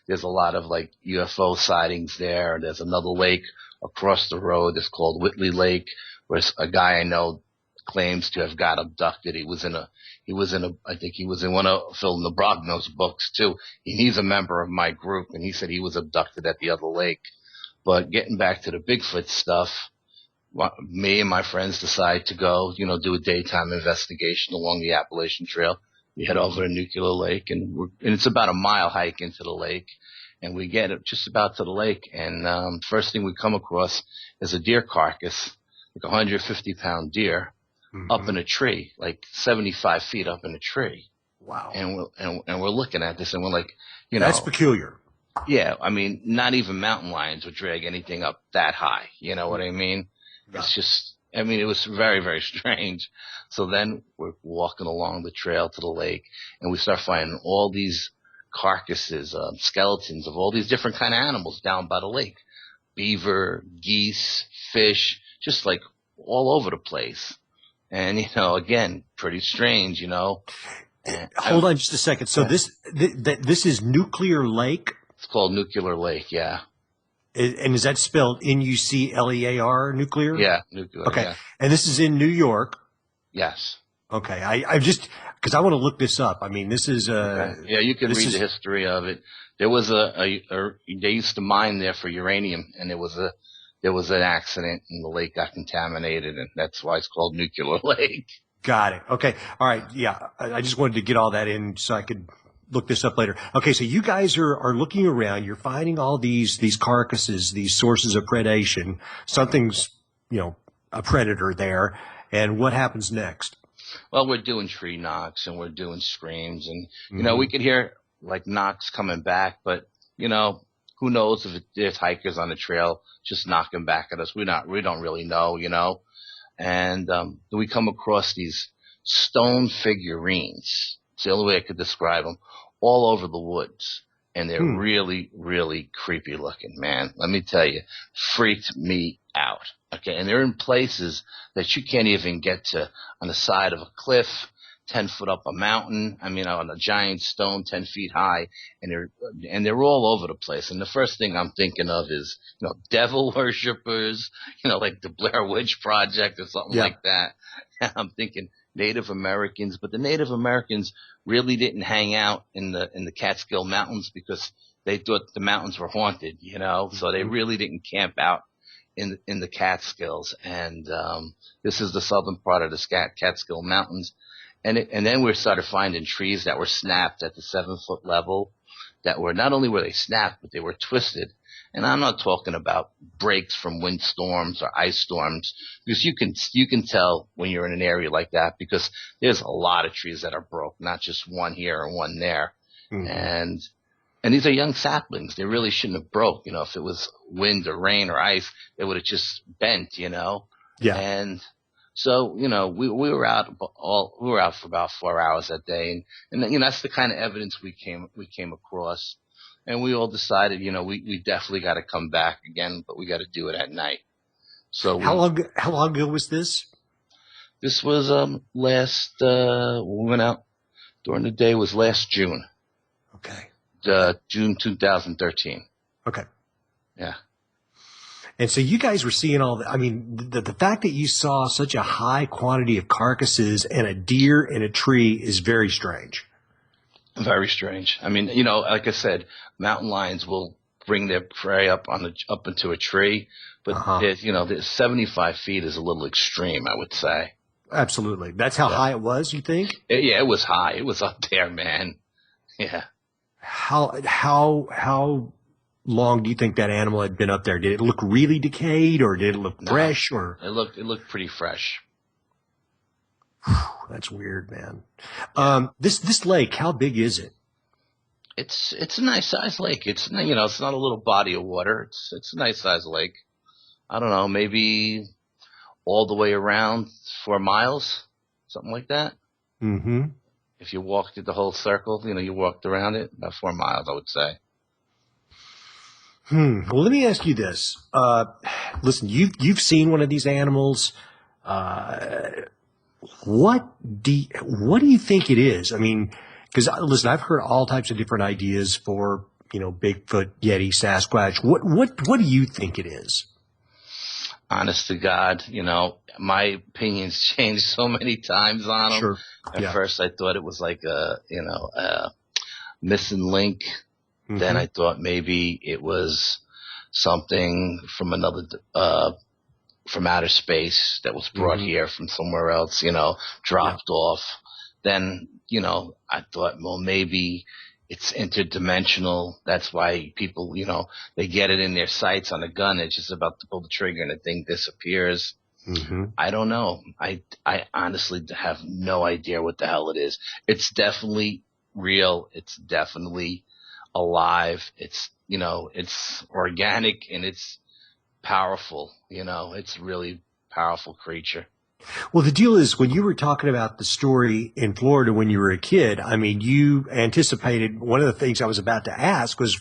There's a lot of like UFO sightings there. There's another lake across the road. It's called Whitley Lake, where a guy I know claims to have got abducted. I think he was in one of Phil Nabrogno's books too. He's a member of my group, and he said he was abducted at the other lake. But getting back to the Bigfoot stuff, me and my friends decide to go, do a daytime investigation along the Appalachian Trail. We head over to Nuclear Lake, and it's about a mile hike into the lake. And we get just about to the lake, and first thing we come across is a deer carcass, like a 150-pound deer, up Hmm. in a tree, like 75 feet up in a tree. Wow. And we're looking at this, and we're like, you That's know, peculiar. yeah, I mean, not even mountain lions would drag anything up that high. You know what I mean? Yeah. It's just, I mean, it was very, very strange. So then we're walking along the trail to the lake, and we start finding all these carcasses, skeletons of all these different kind of animals down by the lake. Beaver, geese, fish, just like all over the place. And, again, pretty strange. And Hold on just a second. So yeah. this is Nuclear Lake. It's called Nuclear Lake. Yeah. And is that spelled Nuclear, nuclear? Yeah. Nuclear. Okay. Yeah. And this is in New York. Yes. Okay. I just, because I want to look this up. I mean, this is, Okay. Yeah, you can read the history of it. There was they used to mine there for uranium, and there was an accident, and the lake got contaminated, and that's why it's called Nuclear Lake. Got it. Okay. All right. Yeah. I just wanted to get all that in so I could look this up later. Okay. So you guys are looking around. You're finding all these carcasses, these sources of predation. Something's, a predator there. And what happens next? Well, we're doing tree knocks and we're doing screams, and we could hear like knocks coming back, but who knows if there's hikers on the trail just knocking back at us? We don't really know, And we come across these stone figurines. It's the only way I could describe them, all over the woods, and they're really, really creepy looking, man. Let me tell you, freaked me out. Okay, and they're in places that you can't even get to, on the side of a cliff, 10 foot up a mountain. I mean, on a giant stone, 10 feet high, and they're all over the place. And the first thing I'm thinking of is, devil worshippers, like the Blair Witch Project or something like that. And I'm thinking Native Americans, but the Native Americans really didn't hang out in the Catskill Mountains because they thought the mountains were haunted, so they really didn't camp out in the Catskills. And this is the southern part of the Catskill Mountains. And then we started finding trees that were snapped at the 7-foot level, that were, not only were they snapped, but they were twisted. And I'm not talking about breaks from windstorms or ice storms, because you can tell when you're in an area like that, because there's a lot of trees that are broke, not just one here and one there. And these are young saplings. They really shouldn't have broke. If it was wind or rain or ice, they would have just bent, Yeah. And so, we were out for about 4 hours that day, and that's the kind of evidence we came across, and we all decided, we definitely got to come back again, but we got to do it at night. So how long ago was this? This was last we went out during the day was last June. Okay. June 2013. Okay. Yeah. And so you guys were seeing all the, I mean, the fact that you saw such a high quantity of carcasses and a deer in a tree is very strange. Very strange. I mean, like I said, mountain lions will bring their prey up into a tree, but there's 75 feet is a little extreme, I would say. Absolutely. That's how high it was, you think? It was high. It was up there, man. Yeah. How long do you think that animal had been up there? Did it look really decayed, or did it look fresh? Or it looked pretty fresh. That's weird, man. This lake, how big is it? It's a nice sized lake. It's it's not a little body of water. It's a nice sized lake. I don't know, maybe all the way around 4 miles, something like that. Mm-hmm. If you walked the whole circle, you walked around it, about 4 miles, I would say. Well, let me ask you this. Listen, you've seen one of these animals. What do you think it is? I mean, because listen, I've heard all types of different ideas for Bigfoot, Yeti, Sasquatch. What do you think it is? Honest to God, my opinions changed so many times on them. Sure. At first, I thought it was like a missing link. Mm-hmm. Then I thought maybe it was something from another, from outer space that was brought here from somewhere else, dropped off. Then, I thought, well, maybe it's interdimensional. That's why people, they get it in their sights on a gun. It's just about to pull the trigger and the thing disappears. Mm-hmm. I don't know. I honestly have no idea what the hell it is. It's definitely real. It's definitely alive. It's, it's organic and it's powerful. It's a really powerful creature. Well, the deal is, when you were talking about the story in Florida when you were a kid, I mean, you anticipated, one of the things I was about to ask was,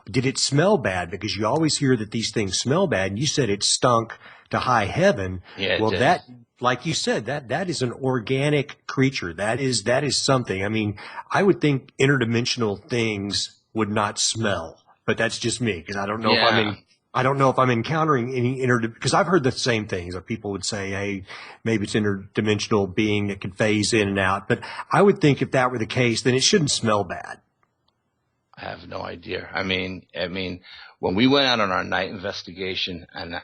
did it smell bad? Because you always hear that these things smell bad, and you said it stunk to high heaven. Yeah, well, that, like you said, that is an organic creature. That is something. I mean, I would think interdimensional things would not smell. but that's just me because I don't know if Yeah. I don't know if I'm encountering any because I've heard the same things that people would say, hey, maybe it's interdimensional being that could phase in and out. But I would think if that were the case, then it shouldn't smell bad. I have no idea. I mean, when we went out on our night investigation and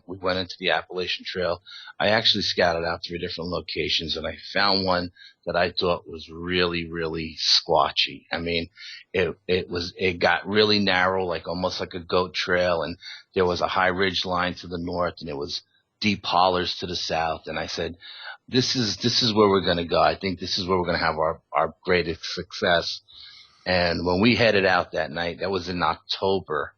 we went into the Appalachian Trail, I actually scouted out 3 different locations and I found one that I thought was really, really squatchy. I mean, it got really narrow, like almost like a goat trail, and there was a high ridge line to the north and it was deep hollers to the south. And I said, this is where we're going to go. I think this is where we're going to have our greatest success. And when we headed out that night, that was in October.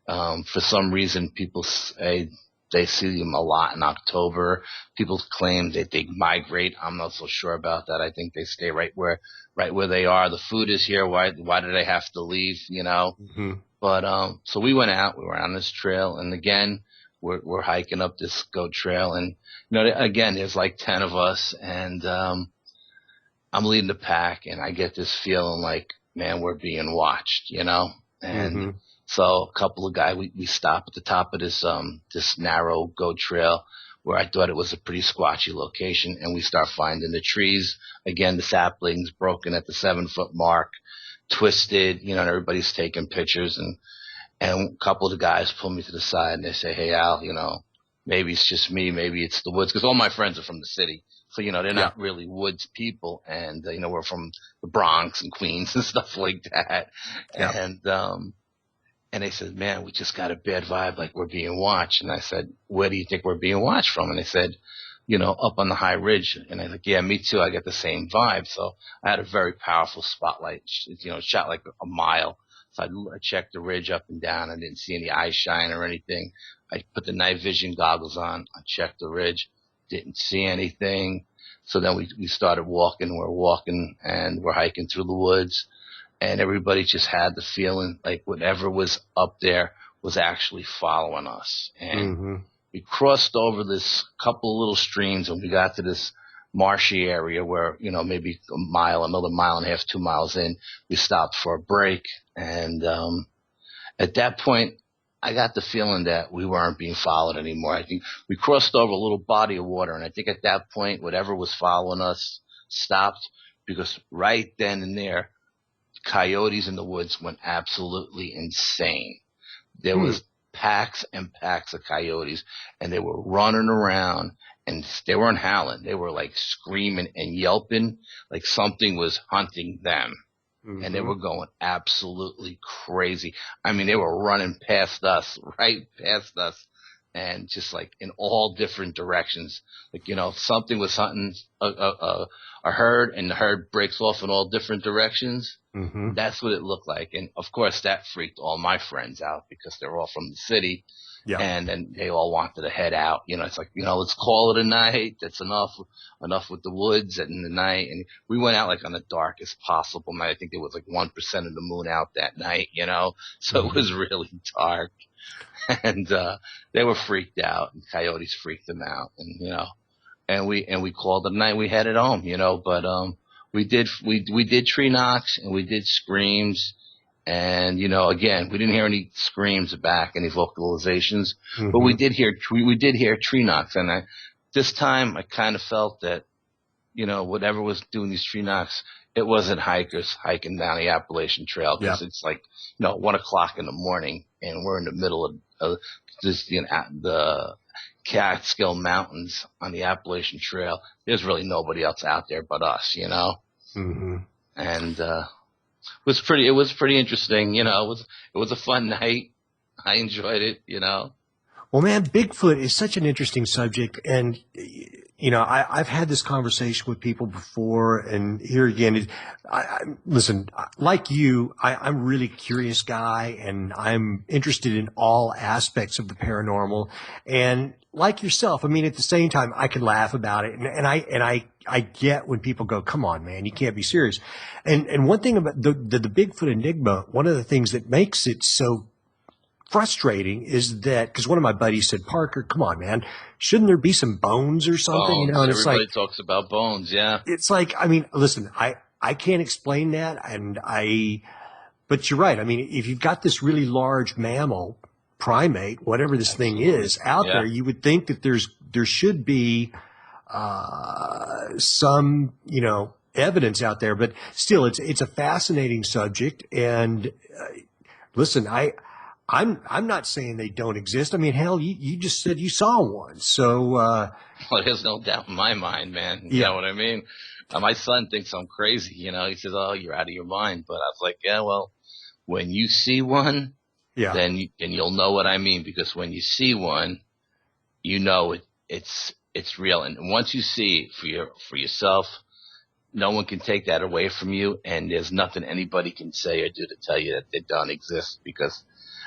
For some reason, people say they see them a lot in October. People claim that they migrate. I'm not so sure about that. I think they stay right where they are. The food is here. Why do they have to leave? You know. Mm-hmm. But so we went out. We were on this trail, and again, we're hiking up this goat trail, and again, there's like 10 of us, and I'm leading the pack, and I get this feeling like, man, we're being watched, and so a couple of guys, we stop at the top of this narrow goat trail where I thought it was a pretty squatchy location, and we start finding the trees, again, the saplings broken at the 7-foot mark, twisted, and everybody's taking pictures, and a couple of the guys pull me to the side and they say, hey, Al, maybe it's just me, maybe it's the woods, because all my friends are from the city. So, they're not really woods people. And, we're from the Bronx and Queens and stuff like that. Yeah. And they said, man, we just got a bad vibe, like we're being watched. And I said, where do you think we're being watched from? And they said, up on the high ridge. And I was like, yeah, me too. I get the same vibe. So I had a very powerful spotlight, shot like a mile. So I checked the ridge up and down. I didn't see any eye shine or anything. I put the night vision goggles on. I checked the ridge. Didn't see anything. So then we started walking. We're walking and we're hiking through the woods, and everybody just had the feeling like whatever was up there was actually following us. And we crossed over this couple of little streams, and we got to this marshy area where, maybe another mile and a half, 2 miles in, we stopped for a break. And at that point, I got the feeling that we weren't being followed anymore. I think we crossed over a little body of water, and I think at that point, whatever was following us stopped, because right then and there, coyotes in the woods went absolutely insane. There was packs and packs of coyotes, and they were running around, and they weren't howling. They were like screaming and yelping like something was hunting them. And they were going absolutely crazy. I mean, they were running right past us, and just like in all different directions. Like, something was hunting a herd, and the herd breaks off in all different directions. That's what it looked like. And of course, that freaked all my friends out because they're all from the city. Yeah. And then they all wanted to head out. It's like, let's call it a night. That's enough with the woods in the night. And we went out like on the darkest possible night. I think there was like 1% of the moon out that night, so it was really dark. And they were freaked out, and coyotes freaked them out. And we called it a night. We headed home, but we did tree knocks and we did screams. And, again, we didn't hear any screams back, any vocalizations, but we did hear tree knocks. And this time I kind of felt that, whatever was doing these tree knocks, it wasn't hikers hiking down the Appalachian Trail, because it's like, 1:00 in the morning, and we're in the middle of this, the Catskill Mountains on the Appalachian Trail. There's really nobody else out there but us, And, it was pretty interesting, it was a fun night. I enjoyed it, Well, man, Bigfoot is such an interesting subject, and I've had this conversation with people before, and here again, listen, like you, I'm a really curious guy, and I'm interested in all aspects of the paranormal, and like yourself, I mean, at the same time, I can laugh about it, and I get when people go, come on, man, you can't be serious. And one thing about the Bigfoot enigma, one of the things that makes it so frustrating is that, because one of my buddies said, Parker, come on, man, shouldn't there be some bones or something? Bones. And everybody talks about bones, yeah. It's like, I mean, listen, I can't explain that, and But you're right. I mean, if you've got this really large mammal, primate, whatever this thing is, out there, you would think that there should be some, evidence out there. But still, it's a fascinating subject. And listen, I'm not saying they don't exist. I mean, hell, you just said you saw one. So well, there's no doubt in my mind, man. You know what I mean? My son thinks I'm crazy. He says, "Oh, you're out of your mind." But I was like, "Yeah, well, when you see one, then you'll know what I mean, because when you see one, it's real. And once you see it for yourself, no one can take that away from you, and there's nothing anybody can say or do to tell you that they don't exist. Because,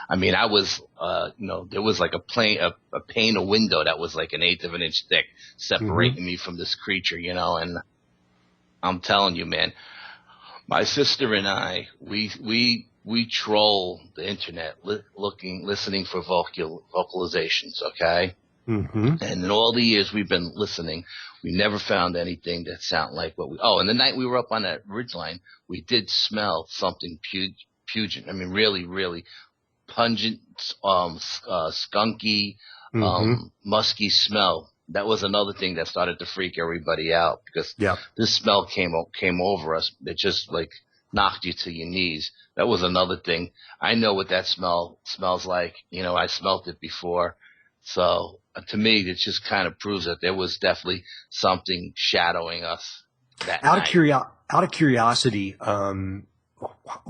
I mean, I was, there was like a pane of window that was like 1/8 of an inch thick, separating me from this creature, and I'm telling you, man, my sister and I, we troll the internet, listening for vocalizations, okay? And in all the years we've been listening, we never found anything that sounded like what and the night we were up on that ridgeline, we did smell something pungent. I mean, really, really pungent, skunky, musky smell. That was another thing that started to freak everybody out, because this smell came over us. It just like knocked you to your knees. That was another thing. I know what that smells like. I smelt it before. So to me, it just kind of proves that there was definitely something shadowing us that night. Out of curiosity,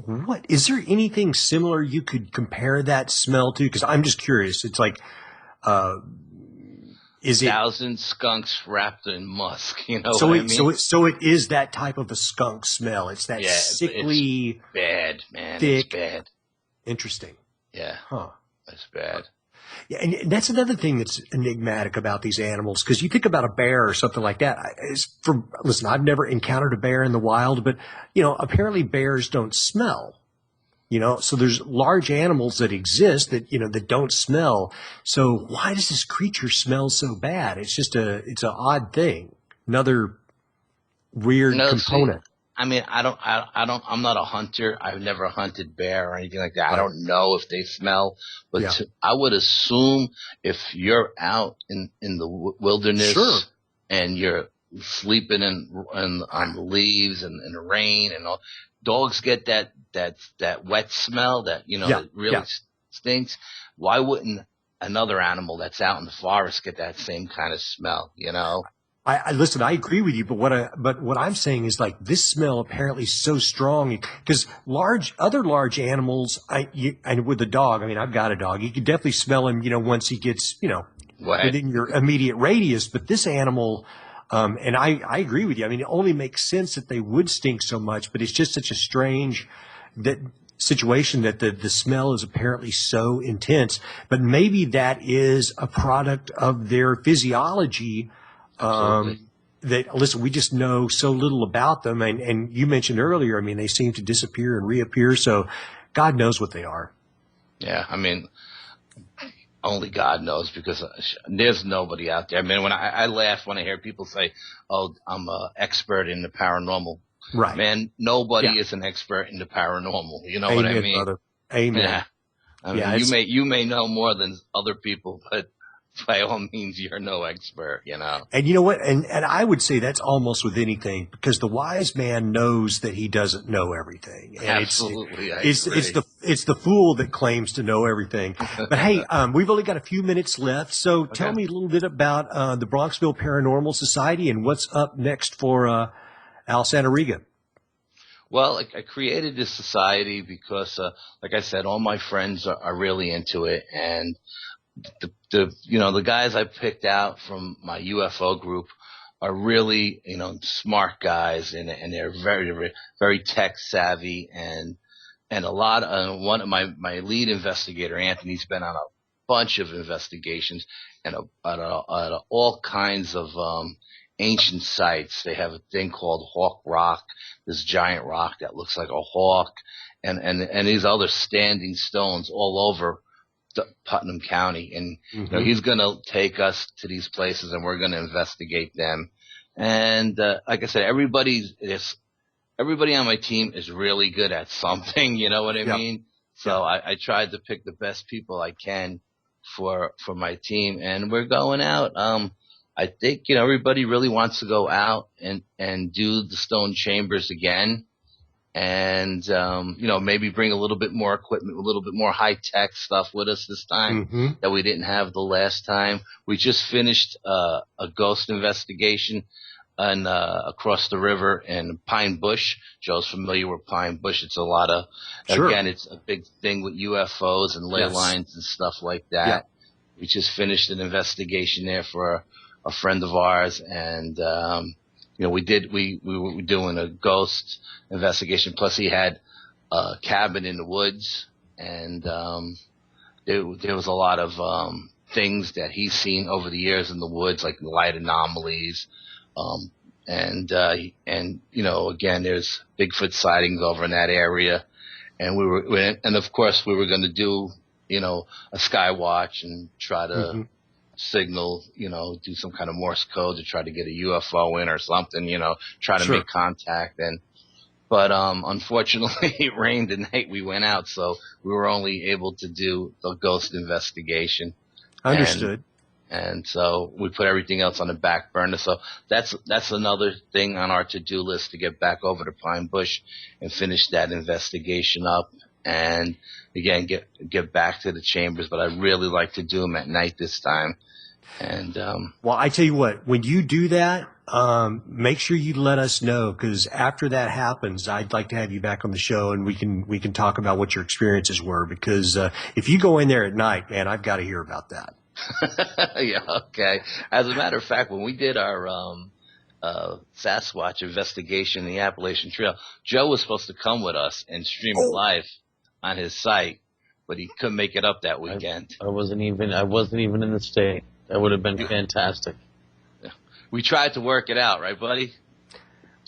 what is there anything similar you could compare that smell to? Because I'm just curious. It's like, is it 1,000 skunks wrapped in musk? So what I mean? So it is that type of a skunk smell. It's that sickly, it's bad, man. Thick. It's bad. Interesting. Yeah. Huh. It's bad. Yeah, and that's another thing that's enigmatic about these animals, because you think about a bear or something like that. Listen, I've never encountered a bear in the wild, but apparently bears don't smell. So there's large animals that exist that that don't smell. So why does this creature smell so bad? It's an odd thing. Another weird component. I mean, I'm not a hunter. I've never hunted bear or anything like that. Right. I don't know if they smell, but I would assume if you're out in the wilderness and you're sleeping on the leaves and in the rain and all, dogs get that wet smell that, that really stinks. Why wouldn't another animal that's out in the forest get that same kind of smell, I listen, I agree with you, but what I'm saying is, like, this smell apparently is so strong, because other large animals, and with the dog, I mean, I've got a dog, you can definitely smell him, once he gets, within your immediate radius. But this animal, and I agree with you. I mean, it only makes sense that they would stink so much, but it's just such a strange situation that the smell is apparently so intense. But maybe that is a product of their physiology. Listen, we just know so little about them. And you mentioned earlier, I mean, they seem to disappear and reappear. So God knows what they are. Yeah. I mean, only God knows, because there's nobody out there. I mean, when I laugh when I hear people say, "Oh, I'm an expert in the paranormal." Right. Man, nobody is an expert in the paranormal. You know Amen, what I mean? Brother. Amen. Yeah. I mean, you may know more than other people, but by all means, you're no expert, And you know what? And I would say that's almost with anything, because the wise man knows that he doesn't know everything. And absolutely. It's the fool that claims to know everything. But hey, we've only got a few minutes left. So tell me a little bit about the Bronxville Paranormal Society and what's up next for Al Santariga. Well, I created this society because, like I said, all my friends are really into it, and the guys I picked out from my UFO group are really, smart guys, and they're very, very, very tech savvy, and a lot of one of my lead investigator, Anthony's been on a bunch of investigations and at all kinds of ancient sites. They have a thing called Hawk Rock, this giant rock that looks like a hawk, and these other standing stones all over Putnam County, and he's going to take us to these places, and we're going to investigate them. And like I said, everybody on my team is really good at something. You know what I mean? So I tried to pick the best people I can for my team, and we're going out. I think everybody really wants to go out and do the stone chambers again. And, maybe bring a little bit more equipment, a little bit more high tech stuff with us this time that we didn't have the last time. We just finished, a ghost investigation across the river in Pine Bush. Joe's familiar with Pine Bush. It's a lot of, again, it's a big thing with UFOs and ley lines and stuff like that. Yeah. We just finished an investigation there for a friend of ours, and, we were doing a ghost investigation. Plus, he had a cabin in the woods, and there was a lot of things that he's seen over the years in the woods, like light anomalies, and again, there's Bigfoot sightings over in that area, and of course, we were going to do a sky watch and try to. Signal, do some kind of Morse code to try to get a UFO in or something, try to make contact. But unfortunately it rained the night we went out, so we were only able to do the ghost investigation. Understood. And so we put everything else on the back burner. So that's another thing on our to-do list, to get back over to Pine Bush and finish that investigation up. And again, get back to the chambers, but I really like to do them at night this time. And well, I tell you what, when you do that, make sure you let us know, because after that happens, I'd like to have you back on the show, and we can talk about what your experiences were. Because if you go in there at night, man, I've got to hear about that. Yeah, okay. As a matter of fact, when we did our Sasquatch investigation in the Appalachian Trail, Joe was supposed to come with us and stream it live on his site, but he couldn't make it up that weekend. I wasn't even in the state. That would have been fantastic. We tried to work it out, right, buddy?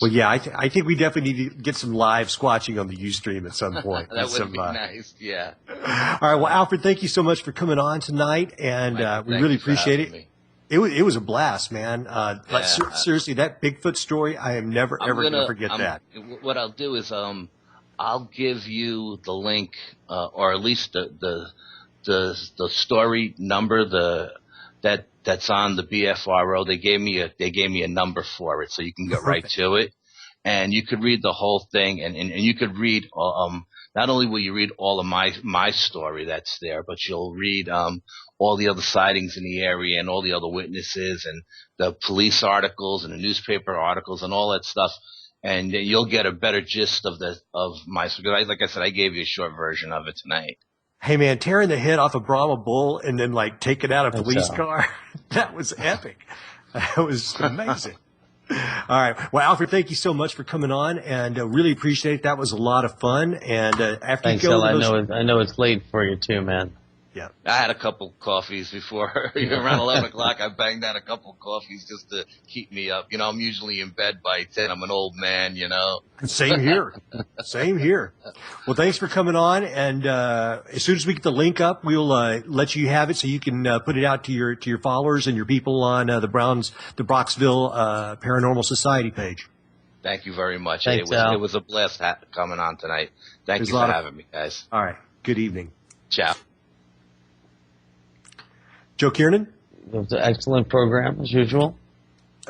Well, yeah, I think we definitely need to get some live squatching on the Ustream at some point. That would be nice, yeah. All right, well, Alfred, thank you so much for coming on tonight, and we really appreciate it. It was a blast, man. Seriously, that Bigfoot story, I am never ever going to forget that. What I'll do is I'll give you the link, or at least the story number, that's on the BFRO. They gave me a number for it, so you can get right to it, and you could read the whole thing, and you could read. Not only will you read all of my story that's there, but you'll read all the other sightings in the area and all the other witnesses and the police articles and the newspaper articles and all that stuff. And you'll get a better gist of my story. Like I said, I gave you a short version of it tonight. Hey man, tearing the head off a Brahma bull and then taking out a police car, that was epic. That was amazing. All right. Well, Alfred, thank you so much for coming on, and really appreciate it. That was a lot of fun. And after Thanks, you go, I know it's late for you too, man. Yeah, I had a couple coffees before around 11 o'clock. I banged out a couple coffees just to keep me up. I'm usually in bed by 10. I'm an old man, Same here. Same here. Well, thanks for coming on. And as soon as we get the link up, we'll let you have it so you can put it out to your followers and your people on the Brocksville Paranormal Society page. Thank you very much. Thanks, it was a blast coming on tonight. Thank you for having me, guys. All right. Good evening. Ciao. Joe Kiernan? It was an excellent program, as usual.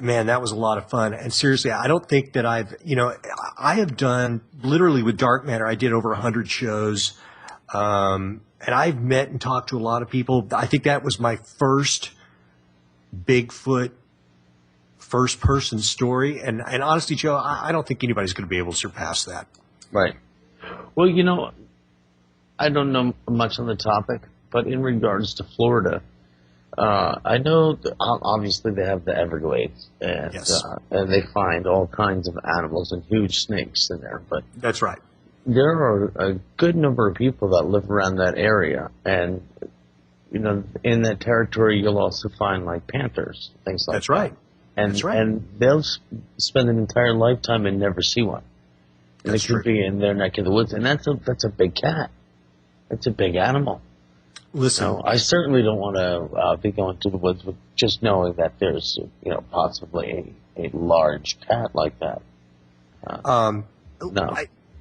Man, that was a lot of fun. And seriously, I don't think that I have done, literally with Dark Matter, I did over 100 shows. And I've met and talked to a lot of people. I think that was my first Bigfoot first-person story. And honestly, Joe, I don't think anybody's going to be able to surpass that. Right. Well, I don't know much on the topic, but in regards to Florida, I know that obviously they have the Everglades, and and they find all kinds of animals and huge snakes in there. But that's right. There are a good number of people that live around that area, and in that territory, you'll also find panthers, things like that. That's right. And they'll spend an entire lifetime and never see one. And they could be in their neck of the woods, and that's a big cat. It's a big animal. Listen, I certainly don't want to be going to the woods with just knowing that there's, possibly a large cat like that. No.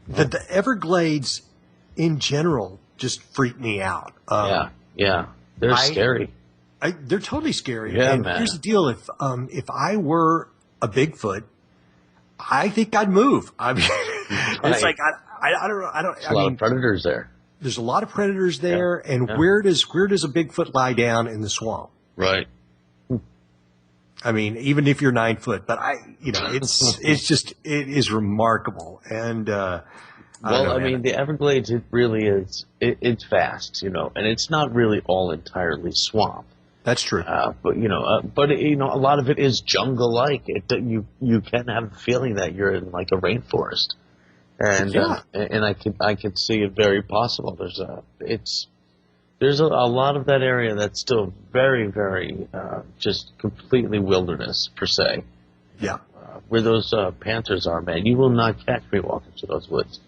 The Everglades in general just freak me out. Yeah. They're scary. They're totally scary. Yeah, and man. Here's the deal: if I were a Bigfoot, I think I'd move. I mean, it's like I don't know. There's a lot of predators there. There's a lot of predators there, and Yeah. where does a Bigfoot lie down in the swamp? Right. I mean, even if you're 9 foot, but it is remarkable. And, I mean, the Everglades, it really is, it's vast, and it's not really all entirely swamp. That's true. But a lot of it is jungle-like. You can have a feeling that you're in like a rainforest. And, and I could see it very possible. There's a lot of that area that's still very, very just completely wilderness per se. Yeah. Where those panthers are, man, you will not catch me walking through those woods.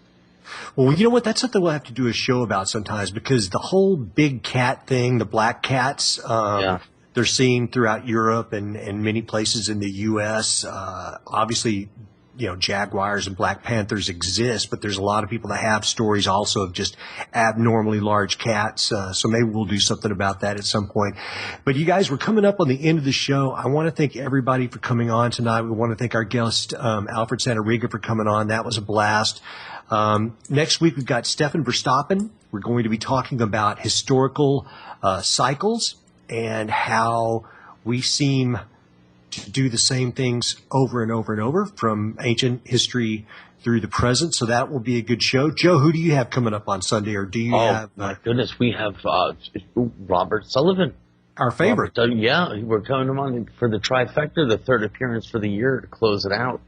Well, you know what? That's something we'll have to do a show about sometimes, because the whole big cat thing, the black cats, they're seen throughout Europe and many places in the U.S. Obviously, jaguars and black panthers exist, but there's a lot of people that have stories also of just abnormally large cats. So maybe we'll do something about that at some point. But you guys, we're coming up on the end of the show. I want to thank everybody for coming on tonight. We want to thank our guest, Alfred Santariga, for coming on. That was a blast. Next week, we've got Stefan Verstappen. We're going to be talking about historical cycles and how we seem to do the same things over and over and over from ancient history through the present. So that will be a good show. Joe, who do you have coming up on Sunday, or do you have? My goodness, we have Robert Sullivan. Our favorite. We're coming on for the trifecta, the third appearance for the year to close it out.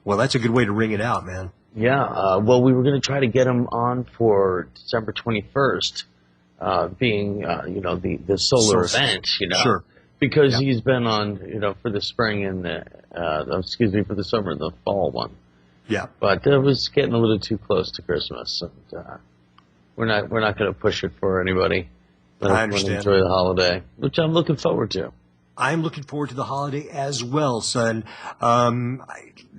Well, that's a good way to ring it out, man. Yeah. Well, we were going to try to get him on for December 21st, being, the solar event, Sure. Because he's been on, for the spring and for the summer and the fall one. Yeah. But it was getting a little too close to Christmas, and we're not going to push it for anybody. I understand. Enjoy the holiday, which I'm looking forward to. I'm looking forward to the holiday as well, son.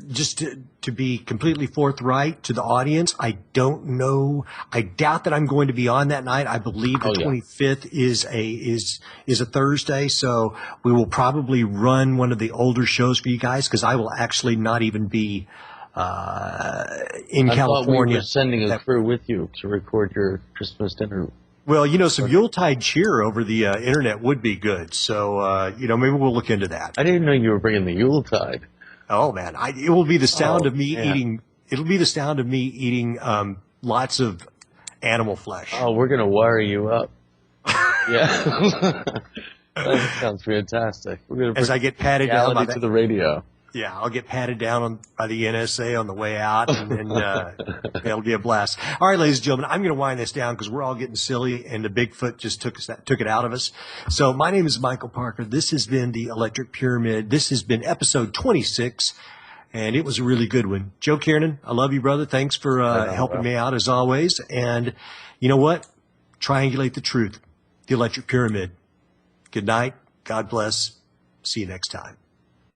Just to be completely forthright to the audience, I don't know. I doubt that I'm going to be on that night. I believe the 25th is a Thursday, so we will probably run one of the older shows for you guys, because I will actually not even be in California. Thought we were sending a crew with you to record your Christmas dinner. Well, some Yuletide cheer over the internet would be good. So, maybe we'll look into that. I didn't know you were bringing the Yuletide. Oh man, it will be the sound of me eating. It'll be the sound of me eating lots of animal flesh. Oh, we're gonna wire you up. Yeah, that sounds fantastic. We're gonna as I get patted down by to the radio. Yeah, I'll get patted down by the NSA on the way out, and it'll be a blast. All right, ladies and gentlemen, I'm going to wind this down because we're all getting silly, and the Bigfoot just took it out of us. So my name is Michael Parker. This has been the Electric Pyramid. This has been episode 26, and it was a really good one. Joe Kiernan, I love you, brother. Thanks for helping me out as always. And you know what? Triangulate the truth. The Electric Pyramid. Good night. God bless. See you next time.